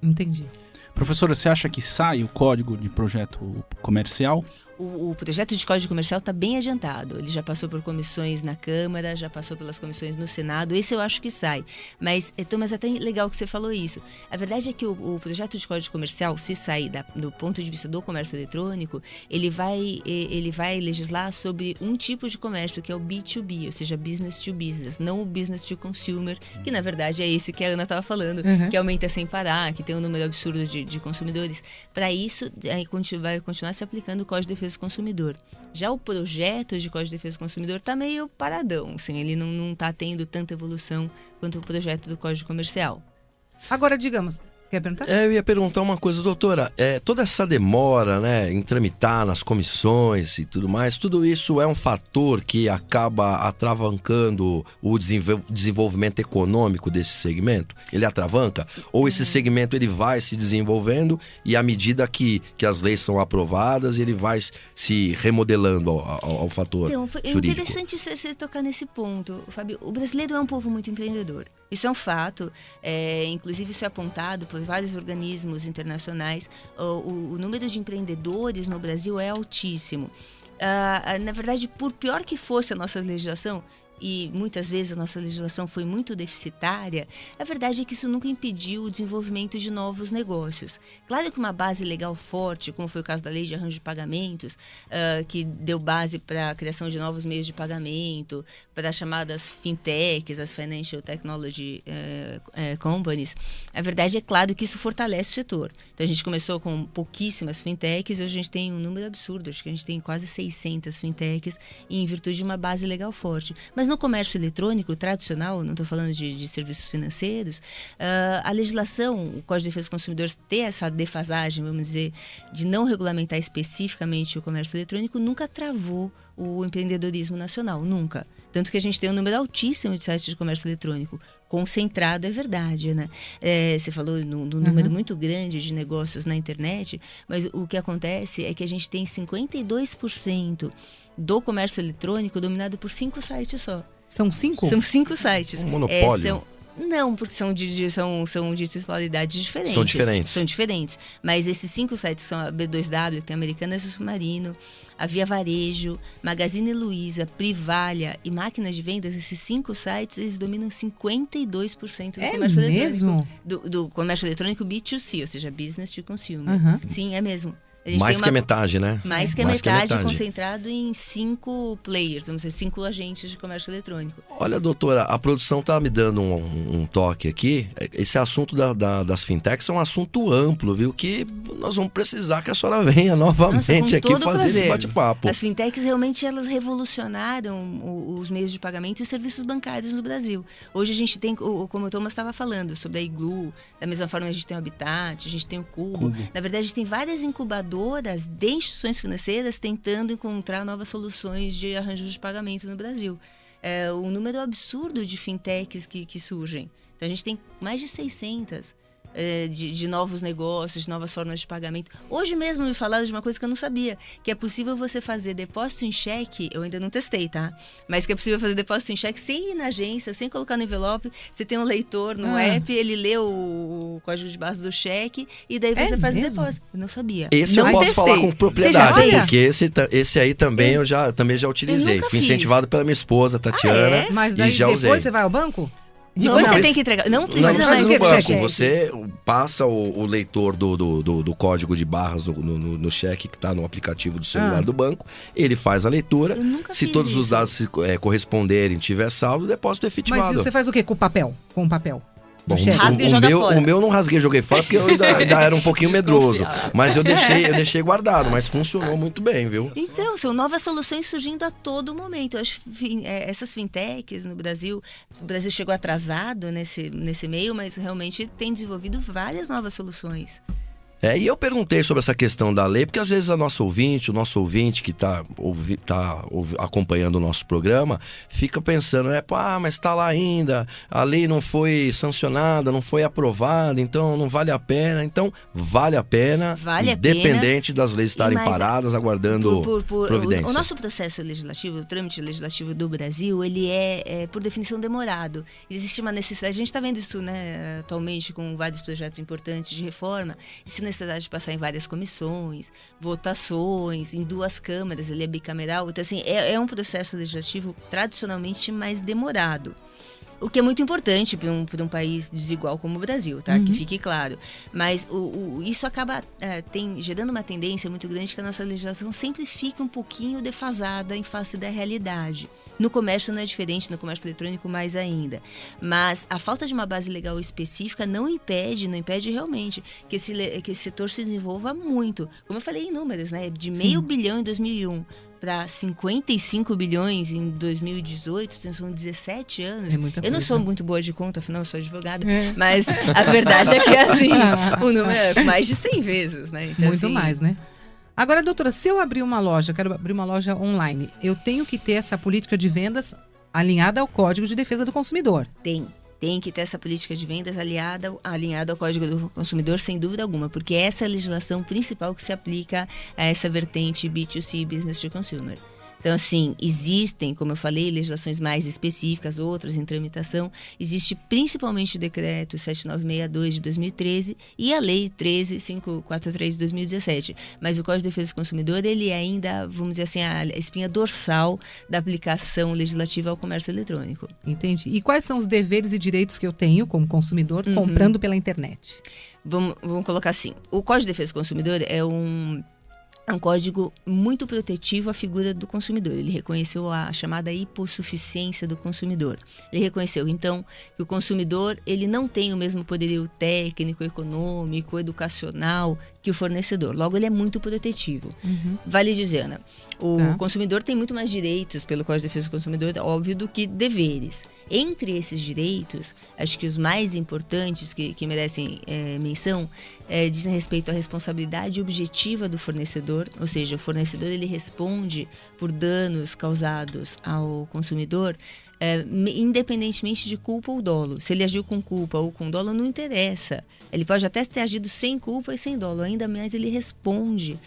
Entendi. Professora, você acha que sai o código de projeto comercial? O projeto de Código Comercial está bem adiantado. Ele já passou por comissões na Câmara, já passou pelas comissões no Senado. Esse eu acho que sai. Mas, Thomas, é até legal que você falou isso. A verdade é que o projeto de Código Comercial, se sair do ponto de vista do comércio eletrônico, ele vai legislar sobre um tipo de comércio, que é o B2B, ou seja, business to business, não o business to consumer, que na verdade é isso que a Ana estava falando, que aumenta sem parar, que tem um número absurdo de consumidores. Para isso, vai continuar se aplicando o Código de Defesa do Consumidor. Já o projeto de Código de Defesa do Consumidor está meio paradão, assim, ele não está tendo tanta evolução quanto o projeto do Código Comercial. Agora, digamos, quer perguntar? Eu ia perguntar uma coisa, doutora. Toda essa demora, né, em tramitar nas comissões e tudo mais, tudo isso é um fator que acaba atravancando o desenvolvimento econômico desse segmento? Ele atravanca? Ou esse segmento ele vai se desenvolvendo e à medida que as leis são aprovadas, ele vai se remodelando ao fator jurídico? É interessante você tocar nesse ponto, Fábio. O brasileiro é um povo muito empreendedor. Isso é um fato, inclusive isso é apontado por vários organismos internacionais. O número de empreendedores no Brasil é altíssimo. Na verdade, por pior que fosse a nossa legislação, e muitas vezes a nossa legislação foi muito deficitária, a verdade é que isso nunca impediu o desenvolvimento de novos negócios. Claro que uma base legal forte, como foi o caso da Lei de Arranjo de Pagamentos, que deu base para a criação de novos meios de pagamento, para as chamadas fintechs, as Financial Technology Companies, a verdade é claro que isso fortalece o setor. Então a gente começou com pouquíssimas fintechs e hoje a gente tem um número absurdo, acho que a gente tem quase 600 fintechs em virtude de uma base legal forte. Mas no comércio eletrônico tradicional, não estou falando de serviços financeiros, a legislação, o Código de Defesa do Consumidor ter essa defasagem, vamos dizer, de não regulamentar especificamente o comércio eletrônico, nunca travou o empreendedorismo nacional, nunca. Tanto que a gente tem um número altíssimo de sites de comércio eletrônico, concentrado, é verdade, né? Você falou num número muito grande de negócios na internet, mas o que acontece é que a gente tem 52% do comércio eletrônico dominado por 5 sites só. São 5? São 5 sites. Um monopólio? Não, porque são de titularidades diferentes. São diferentes. Mas esses 5 sites são a B2W, que tem a Americanas do Submarino, a Via Varejo, Magazine Luiza, Privalha e Máquinas de Vendas. Esses 5 sites, eles dominam 52% do comércio eletrônico. Do comércio eletrônico B2C, ou seja, Business to Consumer. Sim, é mesmo. Mais que a metade, né? Mais que a metade, concentrado em 5 players, vamos dizer, 5 agentes de comércio eletrônico. Olha, doutora, a produção tá me dando um toque aqui. Esse assunto das fintechs é um assunto amplo, viu? Que nós vamos precisar que a senhora venha novamente aqui fazer esse bate-papo. As fintechs realmente elas revolucionaram os meios de pagamento e os serviços bancários no Brasil. Hoje a gente tem, como o Thomas estava falando, sobre a Iglu, da mesma forma a gente tem o Habitat, a gente tem o Cubo. Na verdade, a gente tem várias incubadoras de instituições financeiras tentando encontrar novas soluções de arranjo de pagamento no Brasil. Um número absurdo de fintechs que surgem. Então, a gente tem mais de 600 de novos negócios, de novas formas de pagamento. Hoje mesmo me falaram de uma coisa que eu não sabia, que é possível você fazer depósito em cheque, eu ainda não testei, tá? Mas que é possível fazer depósito em cheque sem ir na agência, sem colocar no envelope, você tem um leitor no app, ele lê o código de barras do cheque e daí você faz o depósito. Eu não sabia. Esse não eu posso testei. falar com propriedade, porque esse aí também eu já utilizei. Fui incentivado pela minha esposa, Tatiana. Mas daí e já depois usei. você vai ao banco? Depois você tem que entregar. Não precisa mais no banco. cheque. Você passa o leitor do código de barras no cheque que está no aplicativo do celular do banco. Ele faz a leitura. Se todos os dados corresponderem, tiver saldo, o depósito é efetivado. Mas você faz o quê com o papel? Com o papel? Bom, o meu não rasguei e joguei fora porque eu ainda era um pouquinho medroso. Mas eu deixei guardado, mas funcionou muito bem, viu? Então, são novas soluções surgindo a todo momento. Eu acho que essas fintechs no Brasil, o Brasil chegou atrasado nesse meio, mas realmente tem desenvolvido várias novas soluções. E eu perguntei sobre essa questão da lei, porque às vezes o nosso ouvinte que está acompanhando o nosso programa, fica pensando, mas está lá ainda, a lei não foi sancionada, não foi aprovada, então não vale a pena. Então, vale a pena, independente das leis estarem paradas, aguardando providência. O nosso processo legislativo, o trâmite legislativo do Brasil, ele é por definição, demorado. Existe uma necessidade, a gente está vendo isso, né, atualmente, com vários projetos importantes de reforma, necessidade de passar em várias comissões, votações, em 2 câmaras, ele é bicameral. Então, assim, é um processo legislativo tradicionalmente mais demorado. O que é muito importante para um país desigual como o Brasil, tá? Que fique claro. Mas isso acaba gerando uma tendência muito grande que a nossa legislação sempre fica um pouquinho defasada em face da realidade. No comércio não é diferente, no comércio eletrônico mais ainda. Mas a falta de uma base legal específica não impede realmente que esse setor se desenvolva muito. Como eu falei em números, né? De meio bilhão em 2001 para 55 bilhões em 2018, são 17 anos. Eu não sou muito boa de conta, afinal eu sou advogada, mas a verdade é que assim, o número é mais de 100 vezes, né? Então, muito mais, né? Agora, doutora, se eu abrir uma loja, quero abrir uma loja online, eu tenho que ter essa política de vendas alinhada ao Código de Defesa do Consumidor? Tem que ter essa política de vendas alinhada ao Código do Consumidor, sem dúvida alguma, porque essa é a legislação principal que se aplica a essa vertente B2C, Business to Consumer. Então, assim, existem, como eu falei, legislações mais específicas, outras em tramitação. Existe principalmente o decreto 7962 de 2013 e a lei 13543 de 2017. Mas o Código de Defesa do Consumidor, ele é ainda, vamos dizer assim, a espinha dorsal da aplicação legislativa ao comércio eletrônico. Entendi. E quais são os deveres e direitos que eu tenho como consumidor comprando pela internet? Vamos colocar assim. O Código de Defesa do Consumidor é um código muito protetivo à figura do consumidor. Ele reconheceu a chamada hipossuficiência do consumidor. Ele reconheceu, então, que o consumidor ele não tem o mesmo poderio técnico, econômico, educacional que o fornecedor. Logo, ele é muito protetivo. Vale dizer, Ana, o consumidor tem muito mais direitos pelo Código de Defesa do Consumidor, óbvio, do que deveres. Entre esses direitos, acho que os mais importantes que merecem menção dizem respeito à responsabilidade objetiva do fornecedor, ou seja, o fornecedor ele responde por danos causados ao consumidor independentemente de culpa ou dolo. Se ele agiu com culpa ou com dolo, não interessa. Ele pode até ter agido sem culpa e sem dolo, ainda mais ele responde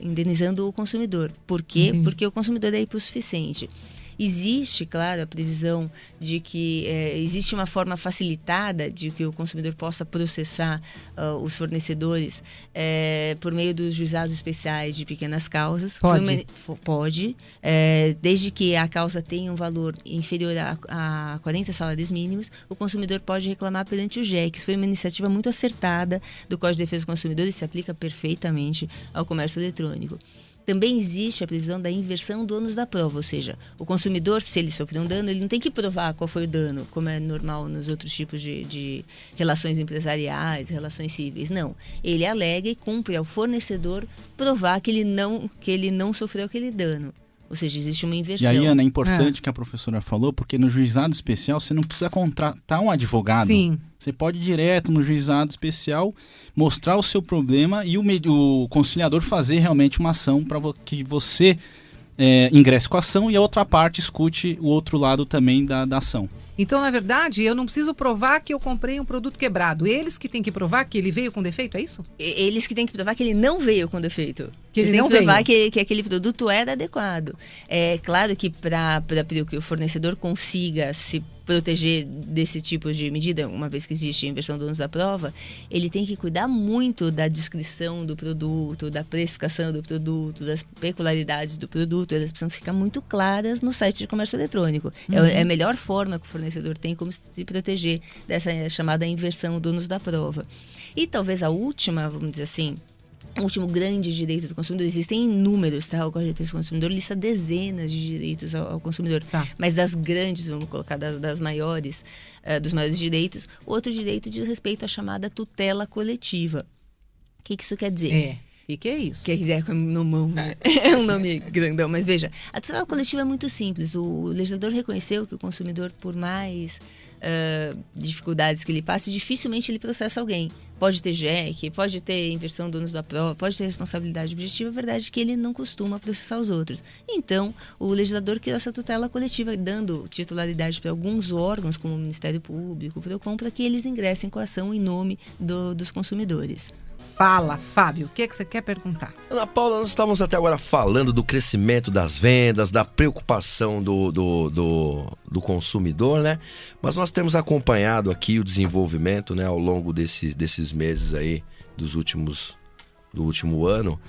indenizando o consumidor. Por quê? Porque o consumidor é hipossuficiente. Existe, claro, a previsão de que existe uma forma facilitada de que o consumidor possa processar os fornecedor por meio dos juizados especiais de pequenas causas. Pode, desde que a causa tenha um valor inferior a 40 salários mínimos, o consumidor pode reclamar perante o JEC. Foi uma iniciativa muito acertada do Código de Defesa do Consumidor e se aplica perfeitamente ao comércio eletrônico. Também existe a previsão da inversão do ônus da prova, ou seja, o consumidor, se ele sofreu um dano, ele não tem que provar qual foi o dano, como é normal nos outros tipos de relações empresariais, relações cíveis. Não, ele alega e cumpre ao fornecedor provar que ele não sofreu aquele dano. Ou seja, existe uma inversão. E aí, Ana, é importante que a professora falou, porque no juizado especial você não precisa contratar um advogado. Sim. Você pode ir direto no juizado especial, mostrar o seu problema e o conciliador fazer realmente uma ação para que você ingresse com a ação e a outra parte escute o outro lado também da ação. Então, na verdade, eu não preciso provar que eu comprei um produto quebrado. Eles que têm que provar que ele veio com defeito, é isso? Eles que têm que provar que ele não veio com defeito. Que ele Eles não têm que provar veio. que aquele produto era adequado. É claro que para que o fornecedor consiga se proteger desse tipo de medida, uma vez que existe a inversão do ônus da prova, ele tem que cuidar muito da descrição do produto, da precificação do produto, das peculiaridades do produto. Elas precisam ficar muito claras no site de comércio eletrônico. É a melhor forma que o fornecedor tem como se proteger dessa chamada inversão do ônus da prova. E talvez a última, vamos dizer assim, o último grande direito do consumidor, existem inúmeros, tá? O Código de Defesa do Consumidor lista dezenas de direitos ao consumidor. Tá. Mas das grandes, vamos colocar das maiores, dos maiores direitos, outro direito diz respeito à chamada tutela coletiva. O que isso quer dizer? O que é isso? Quer dizer, no mão, né? É um nome grandão, mas veja, a tutela coletiva é muito simples. O legislador reconheceu que o consumidor, por mais dificuldades que ele passe, dificilmente ele processa alguém. Pode ter JEC, pode ter inversão do ônus da prova, pode ter responsabilidade objetiva. A verdade é que ele não costuma processar os outros. Então, o legislador criou essa tutela coletiva, dando titularidade para alguns órgãos, como o Ministério Público, o PROCON, para que eles ingressem com a ação em nome dos consumidores. Fala, Fábio, o que você quer perguntar? Ana Paula, nós estávamos até agora falando do crescimento das vendas, da preocupação do consumidor, né? Mas nós temos acompanhado aqui o desenvolvimento, né, ao longo desses meses aí, do último ano,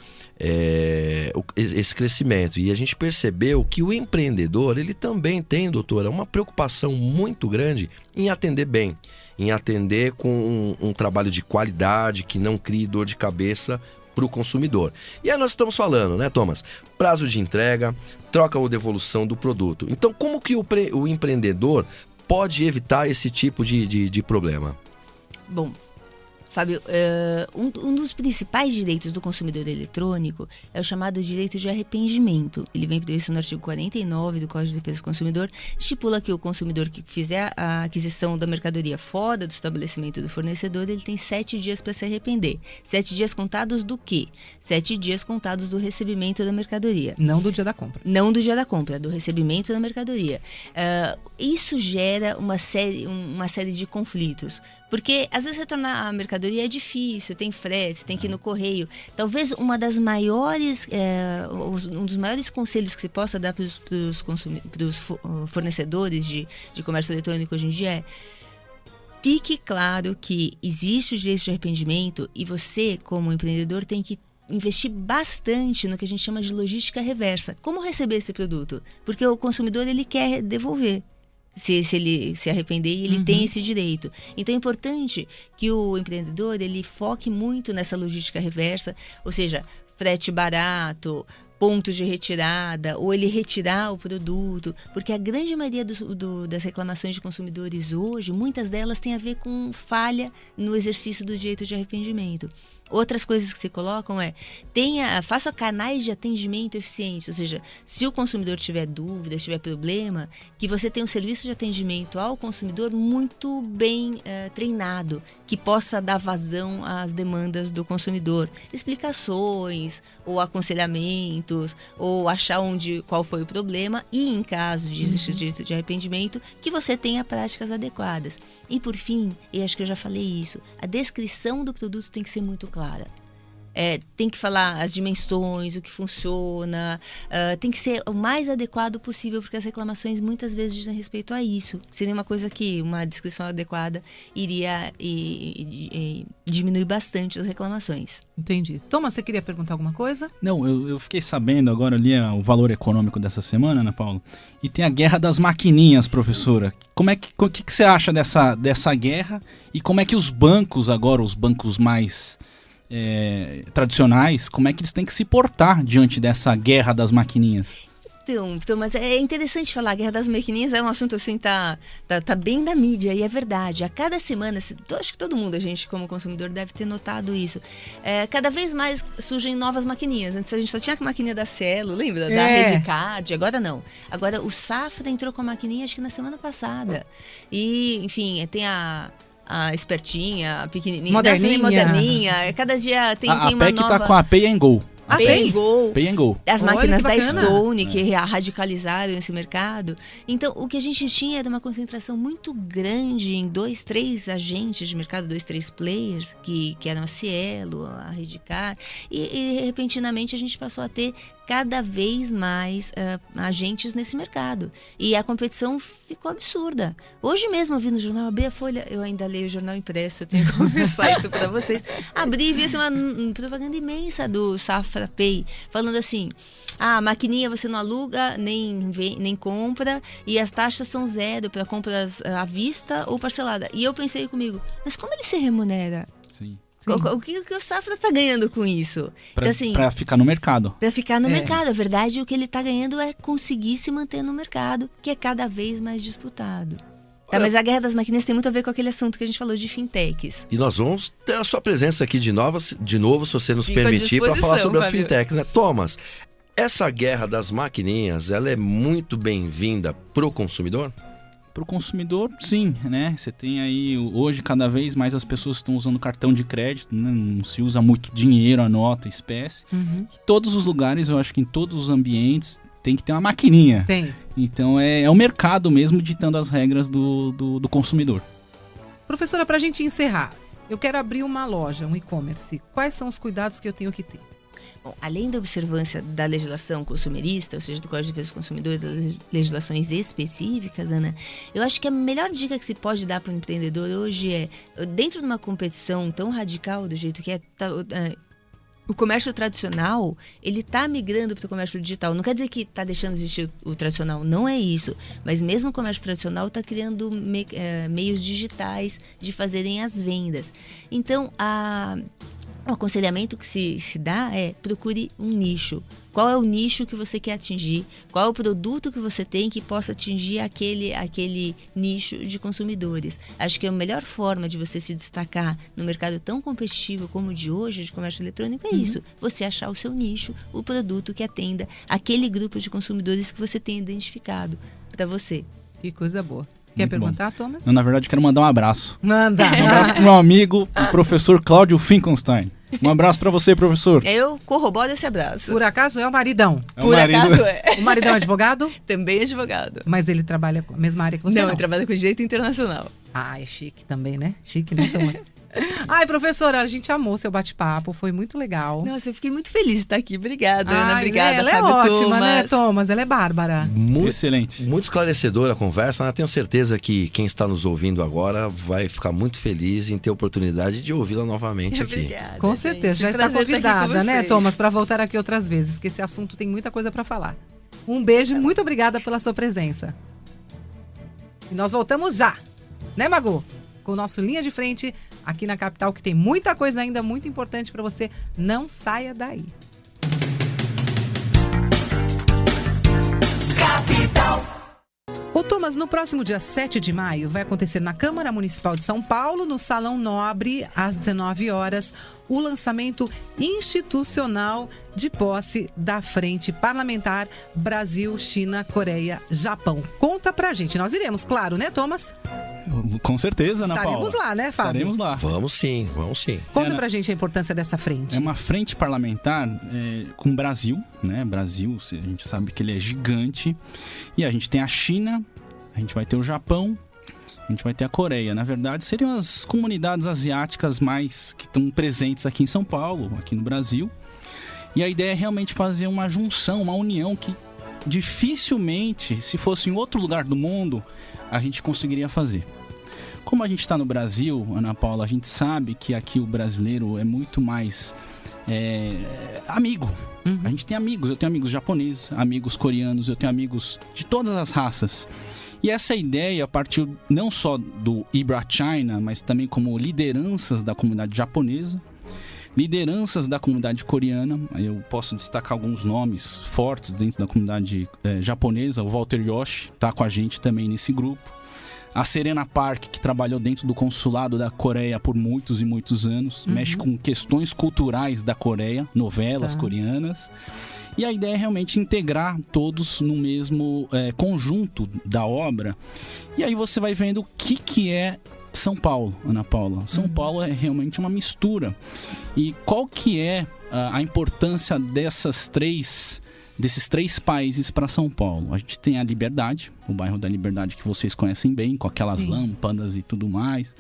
esse crescimento. E a gente percebeu que o empreendedor, ele também tem, doutora, uma preocupação muito grande em atender bem, em atender com um trabalho de qualidade, que não crie dor de cabeça para o consumidor. E aí nós estamos falando, né, Thomas? Prazo de entrega, troca ou devolução do produto. Então, como que o empreendedor pode evitar esse tipo de problema? Bom, Fábio, um dos principais direitos do consumidor eletrônico é o chamado direito de arrependimento. Ele vem previsto no artigo 49 do Código de Defesa do Consumidor, estipula que o consumidor que fizer a aquisição da mercadoria fora do estabelecimento do fornecedor, ele tem 7 dias para se arrepender. 7 dias contados do quê? 7 dias contados do recebimento da mercadoria. Não do dia da compra. Não do dia da compra, do recebimento da mercadoria. Isso gera uma série de conflitos. Porque, às vezes, retornar a mercadoria é difícil, tem frete, tem que ir no correio. Talvez um dos maiores conselhos que se possa dar para os fornecedores de comércio eletrônico hoje em dia é: fique claro que existe o direito de arrependimento e você, como empreendedor, tem que investir bastante no que a gente chama de logística reversa. Como receber esse produto? Porque o consumidor, ele quer devolver. Se ele se arrepender, ele tem esse direito. Então é importante que o empreendedor ele foque muito nessa logística reversa, ou seja, frete barato, pontos de retirada, ou ele retirar o produto, porque a grande maioria das reclamações de consumidores hoje, muitas delas têm a ver com falha no exercício do direito de arrependimento. Outras coisas que se colocam faça canais de atendimento eficientes, ou seja, se o consumidor tiver dúvidas, tiver problema, que você tenha um serviço de atendimento ao consumidor muito bem treinado, que possa dar vazão às demandas do consumidor. Explicações, ou aconselhamentos, ou achar qual foi o problema e, em caso de existir direito de arrependimento, que você tenha práticas adequadas. E, por fim, e acho que eu já falei isso, a descrição do produto tem que ser muito clara. Tem que falar as dimensões, o que funciona, tem que ser o mais adequado possível, porque as reclamações muitas vezes dizem respeito a isso. Seria uma coisa que uma descrição adequada iria diminuir bastante as reclamações. Entendi. Thomas, você queria perguntar alguma coisa? Não, eu fiquei sabendo agora ali o valor econômico dessa semana, Ana Paula, e tem a guerra das maquininhas, professora. O que você acha dessa guerra e como é que os bancos agora, os bancos mais tradicionais, como é que eles têm que se portar diante dessa guerra das maquininhas? Então, mas é interessante falar, a guerra das maquininhas é um assunto assim, tá bem na mídia, e é verdade. A cada semana, acho que todo mundo, a gente como consumidor deve ter notado isso. Cada vez mais surgem novas maquininhas. Antes a gente só tinha a maquininha da Cielo, lembra? Da Redcard, agora não. Agora o Safra entrou com a maquininha acho que na semana passada. E, enfim, tem a espertinha, a pequenininha, moderninha. Cada dia tem uma nova. A PEC tá com a Pay and Go. Pay and Go. As máquinas da bacana. Stone, que radicalizaram esse mercado. Então, o que a gente tinha era uma concentração muito grande em 2, 3 agentes de mercado, 2, 3 players, que eram a Cielo, a Redcard, e repentinamente a gente passou a ter cada vez mais agentes nesse mercado. E a competição ficou absurda. Hoje mesmo eu vi no jornal, abri a folha, eu ainda leio o jornal impresso, eu tenho que confessar isso para vocês. Abri e vi assim, uma propaganda imensa do Safra Pay, falando assim, a maquininha você não aluga, nem compra, e as taxas são zero para compras à vista ou parcelada. E eu pensei comigo, mas como ele se remunera? Sim. O que o Safra está ganhando com isso? Então, assim, para ficar no mercado. Para ficar no mercado. A verdade, o que ele está ganhando é conseguir se manter no mercado, que é cada vez mais disputado. Tá, mas a guerra das maquininhas tem muito a ver com aquele assunto que a gente falou de fintechs. E nós vamos ter a sua presença aqui de novo, se você nos permitir, para falar sobre as fintechs, né? Thomas, essa guerra das maquininhas, ela é muito bem-vinda pro consumidor? Para o consumidor, sim, né? Você tem aí, hoje, cada vez mais as pessoas estão usando cartão de crédito, né? Não se usa muito dinheiro, a nota, espécie. Em todos os lugares, eu acho que em todos os ambientes, tem que ter uma maquininha. Tem. Então, é o mercado mesmo ditando as regras do consumidor. Professora, para a gente encerrar, eu quero abrir uma loja, um e-commerce. Quais são os cuidados que eu tenho que ter? Bom, além da observância da legislação consumerista, ou seja, do Código de Defesa do Consumidor e das legislações específicas, Ana, eu acho que a melhor dica que se pode dar para o empreendedor hoje é, dentro de uma competição tão radical do jeito que o comércio tradicional, ele está migrando para o comércio digital. Não quer dizer que está deixando de existir o tradicional, não é isso. Mas mesmo o comércio tradicional está criando meios digitais de fazerem as vendas. Então, o aconselhamento que se dá é procure um nicho. Qual é o nicho que você quer atingir? Qual é o produto que você tem que possa atingir aquele nicho de consumidores? Acho que a melhor forma de você se destacar no mercado tão competitivo como o de hoje, de comércio eletrônico, é isso. Você achar o seu nicho, o produto que atenda aquele grupo de consumidores que você tem identificado para você. Que coisa boa. Quer Muito perguntar, bom. Thomas? Eu, na verdade, quero mandar um abraço. Manda. Um abraço pro meu amigo, o professor Cláudio Finkelstein. Um abraço para você, professor. Eu corroboro esse abraço. Por acaso é o maridão? Por acaso é. O maridão é advogado? Também é advogado. Mas ele trabalha com a mesma área que você? Não, ele trabalha com direito internacional. Ah, é chique também, né? Chique, né, Thomas? Ai, professora, a gente amou seu bate-papo, foi muito legal. Nossa, eu fiquei muito feliz de estar aqui. Obrigada, Ana. Obrigada, ela Fábio é ótima, Thomas. né, Thomas? Ela é bárbara. Excelente. Muito esclarecedora a conversa, né? Tenho certeza que quem está nos ouvindo agora vai ficar muito feliz em ter a oportunidade de ouvi-la novamente aqui. Obrigada, Com certeza, gente. já está Prazer estar aqui com convidada, né, vocês. Thomas, para voltar aqui outras vezes, que esse assunto tem muita coisa para falar. Um beijo e muito obrigada pela sua presença. E nós voltamos já, né, Magu? Com o nosso Linha de Frente aqui na capital, que tem muita coisa ainda muito importante para você. Não saia daí. Ô Thomas, no próximo dia 7 de maio vai acontecer na Câmara Municipal de São Paulo, no Salão Nobre, às 19 horas, o lançamento institucional de posse da Frente Parlamentar Brasil, China, Coreia, Japão. Conta pra gente, nós iremos, claro, né, Thomas? Com certeza, Ana Paula. Estaremos lá, né, Fábio? Estaremos lá. Vamos sim, vamos sim. Conta pra gente a importância dessa frente. É uma frente parlamentar com o Brasil, né? Brasil, a gente sabe que ele é gigante. E a gente tem a China, a gente vai ter o Japão, a gente vai ter a Coreia. Na verdade, seriam as comunidades asiáticas mais que estão presentes aqui em São Paulo, aqui no Brasil. E a ideia é realmente fazer uma junção, uma união que dificilmente, se fosse em outro lugar do mundo, a gente conseguiria fazer. Como a gente está no Brasil, Ana Paula, a gente sabe que aqui o brasileiro é muito mais amigo. A gente tem amigos, eu tenho amigos japoneses, amigos coreanos, eu tenho amigos de todas as raças. E essa ideia partiu não só do Ibra China, mas também como lideranças da comunidade japonesa, lideranças da comunidade coreana. Eu posso destacar alguns nomes fortes dentro da comunidade japonesa. O Walter Yoshi está com a gente também nesse grupo. A Serena Park, que trabalhou dentro do consulado da Coreia por muitos e muitos anos, mexe com questões culturais da Coreia, novelas coreanas. E a ideia é realmente integrar todos no mesmo conjunto da obra. E aí você vai vendo o que é São Paulo, Ana Paula. São Paulo é realmente uma mistura. E qual que é a importância desses três países para São Paulo? A gente tem a Liberdade, o bairro da Liberdade que vocês conhecem bem, com aquelas lâmpadas e tudo mais.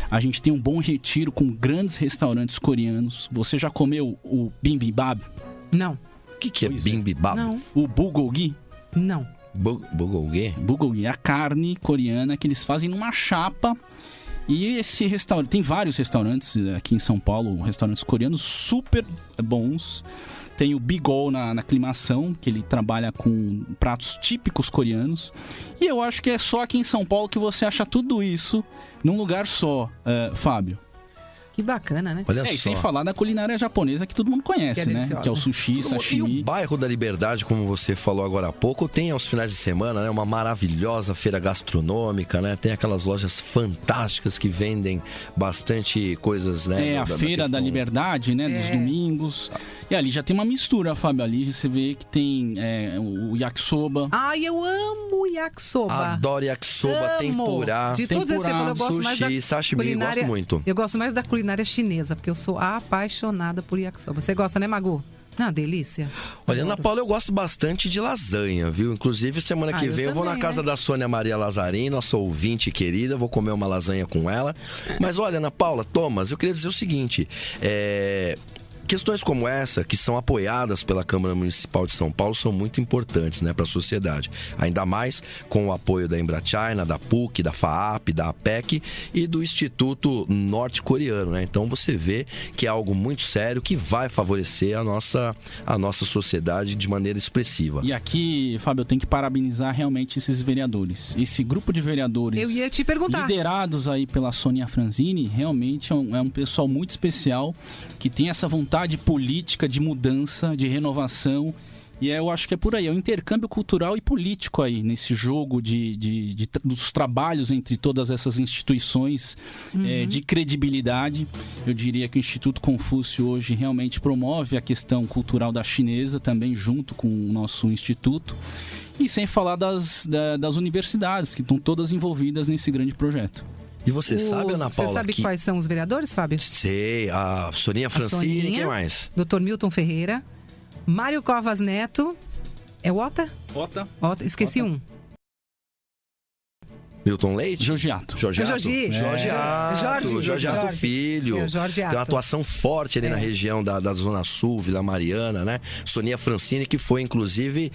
A gente tem um Bom Retiro com grandes restaurantes coreanos. Você já comeu o bibimbap? Não. que é bibimbap? Não. O bulgogi? Não. Bulgogi? Bulgogi é a carne coreana que eles fazem numa chapa. E esse restaurante, tem vários restaurantes aqui em São Paulo, restaurantes coreanos super bons. Tem o Bigol na aclimação, que ele trabalha com pratos típicos coreanos. E eu acho que é só aqui em São Paulo que você acha tudo isso num lugar só, Fábio. Que bacana, né? Olha só. E sem falar da culinária japonesa que todo mundo conhece, Que é né? deliciosa. Que é o sushi, E sashimi. o bairro da Liberdade, como você falou agora há pouco, tem aos finais de semana, né, uma maravilhosa feira gastronômica, né? Tem aquelas lojas fantásticas que vendem bastante coisas, né? A Feira da Liberdade, né? Dos domingos. E ali já tem uma mistura, Fábio. Ali você vê que tem o yakisoba. Ai, eu amo yakisoba. Adoro yakisoba, tempurá. De todos esses, você falou, eu gosto mais da sushi, sashimi, culinária. gosto muito. Eu gosto mais da culinária chinesa, porque eu sou apaixonada por yakisoba. Você gosta, né, Magu? Não, delícia. Olha, Ana Paula, eu gosto bastante de lasanha, viu? Inclusive, semana que vem eu vou na casa da Sônia Maria Lazzarini, nossa ouvinte querida, vou comer uma lasanha com ela. Mas olha, Ana Paula, Thomas, eu queria dizer o seguinte, questões como essa, que são apoiadas pela Câmara Municipal de São Paulo, são muito importantes, né, para a sociedade. Ainda mais com o apoio da Embrachina, da PUC, da FAAP, da APEC e do Instituto Norte-Coreano, né? Então você vê que é algo muito sério que vai favorecer a nossa sociedade de maneira expressiva. E aqui, Fábio, eu tenho que parabenizar realmente esses vereadores. Esse grupo de vereadores Eu ia te perguntar. liderados aí pela Sônia Franzini, realmente é um pessoal muito especial que tem essa vontade política de mudança, de renovação. E eu acho que é por aí, é um intercâmbio cultural e político aí, nesse jogo dos trabalhos entre todas essas instituições de credibilidade. Eu diria que o Instituto Confúcio hoje realmente promove a questão cultural da chinesa, também junto com o nosso instituto. E sem falar das universidades, que estão todas envolvidas nesse grande projeto. E você sabe, Ana Paula, Você sabe quais são os vereadores, Fábio? Sei, a Soninha Francini, quem mais? Dr. Milton Ferreira, Mário Covas Neto, é o Ota? Ota. Esqueci Ota. um. Milton Leite? Jorgiato. Jorgiato Filho. Jorgiato. Tem uma atuação forte ali na região da Zona Sul, Vila Mariana, né? Soninha Francini, que foi, inclusive,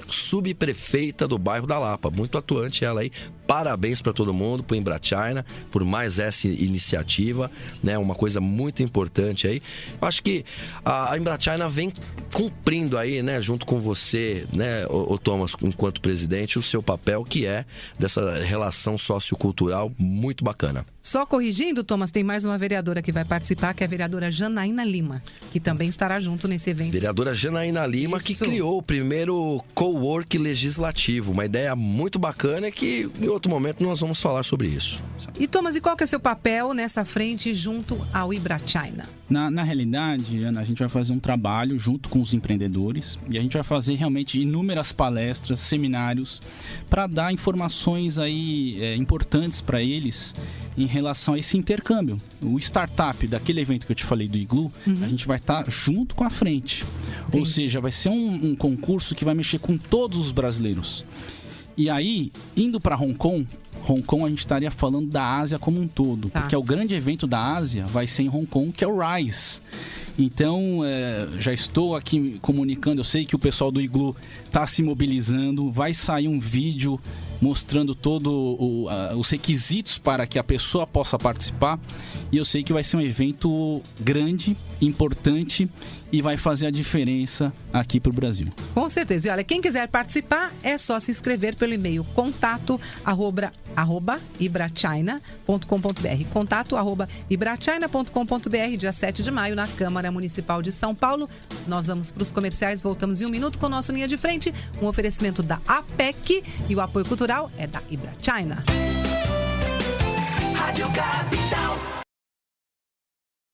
subprefeita do bairro da Lapa. Muito atuante ela aí. Parabéns para todo mundo, pro Embrachina, por mais essa iniciativa, né? Uma coisa muito importante aí. Eu acho que a Embrachina vem cumprindo aí, né? Junto com você, né, o Thomas, enquanto presidente, o seu papel, que é dessa relação sociocultural muito bacana. Só corrigindo, Thomas, tem mais uma vereadora que vai participar, que é a vereadora Janaína Lima, que também estará junto nesse evento. Vereadora Janaína Lima, que criou o primeiro co-work legislativo. Uma ideia muito bacana que, em outro momento, nós vamos falar sobre isso. E, Thomas, e qual que é o seu papel nessa frente junto ao Embrachina? Na realidade, Ana, a gente vai fazer um trabalho junto com os empreendedores e a gente vai fazer realmente inúmeras palestras, seminários, para dar informações aí importantes para eles em relação a esse intercâmbio. O startup daquele evento que eu te falei do Iglu, a gente vai estar junto com a frente. Ou seja, vai ser um concurso que vai mexer com todos os brasileiros. E aí, indo para Hong Kong a gente estaria falando da Ásia como um todo, porque o grande evento da Ásia vai ser em Hong Kong, que é o RISE. Então, já estou aqui comunicando, eu sei que o pessoal do Iglu está se mobilizando, vai sair um vídeo mostrando todos os requisitos para que a pessoa possa participar, e eu sei que vai ser um evento grande, importante e vai fazer a diferença aqui para o Brasil. Com certeza. E olha, quem quiser participar é só se inscrever pelo e-mail contato@ibrachina.com.br contato@ibrachina.com.br, dia 7 de maio, na Câmara Municipal de São Paulo. Nós vamos para os comerciais, voltamos em um minuto com o nosso Linha de Frente, um oferecimento da APEC e o apoio cultural é da Embrachina. Rádio Capital.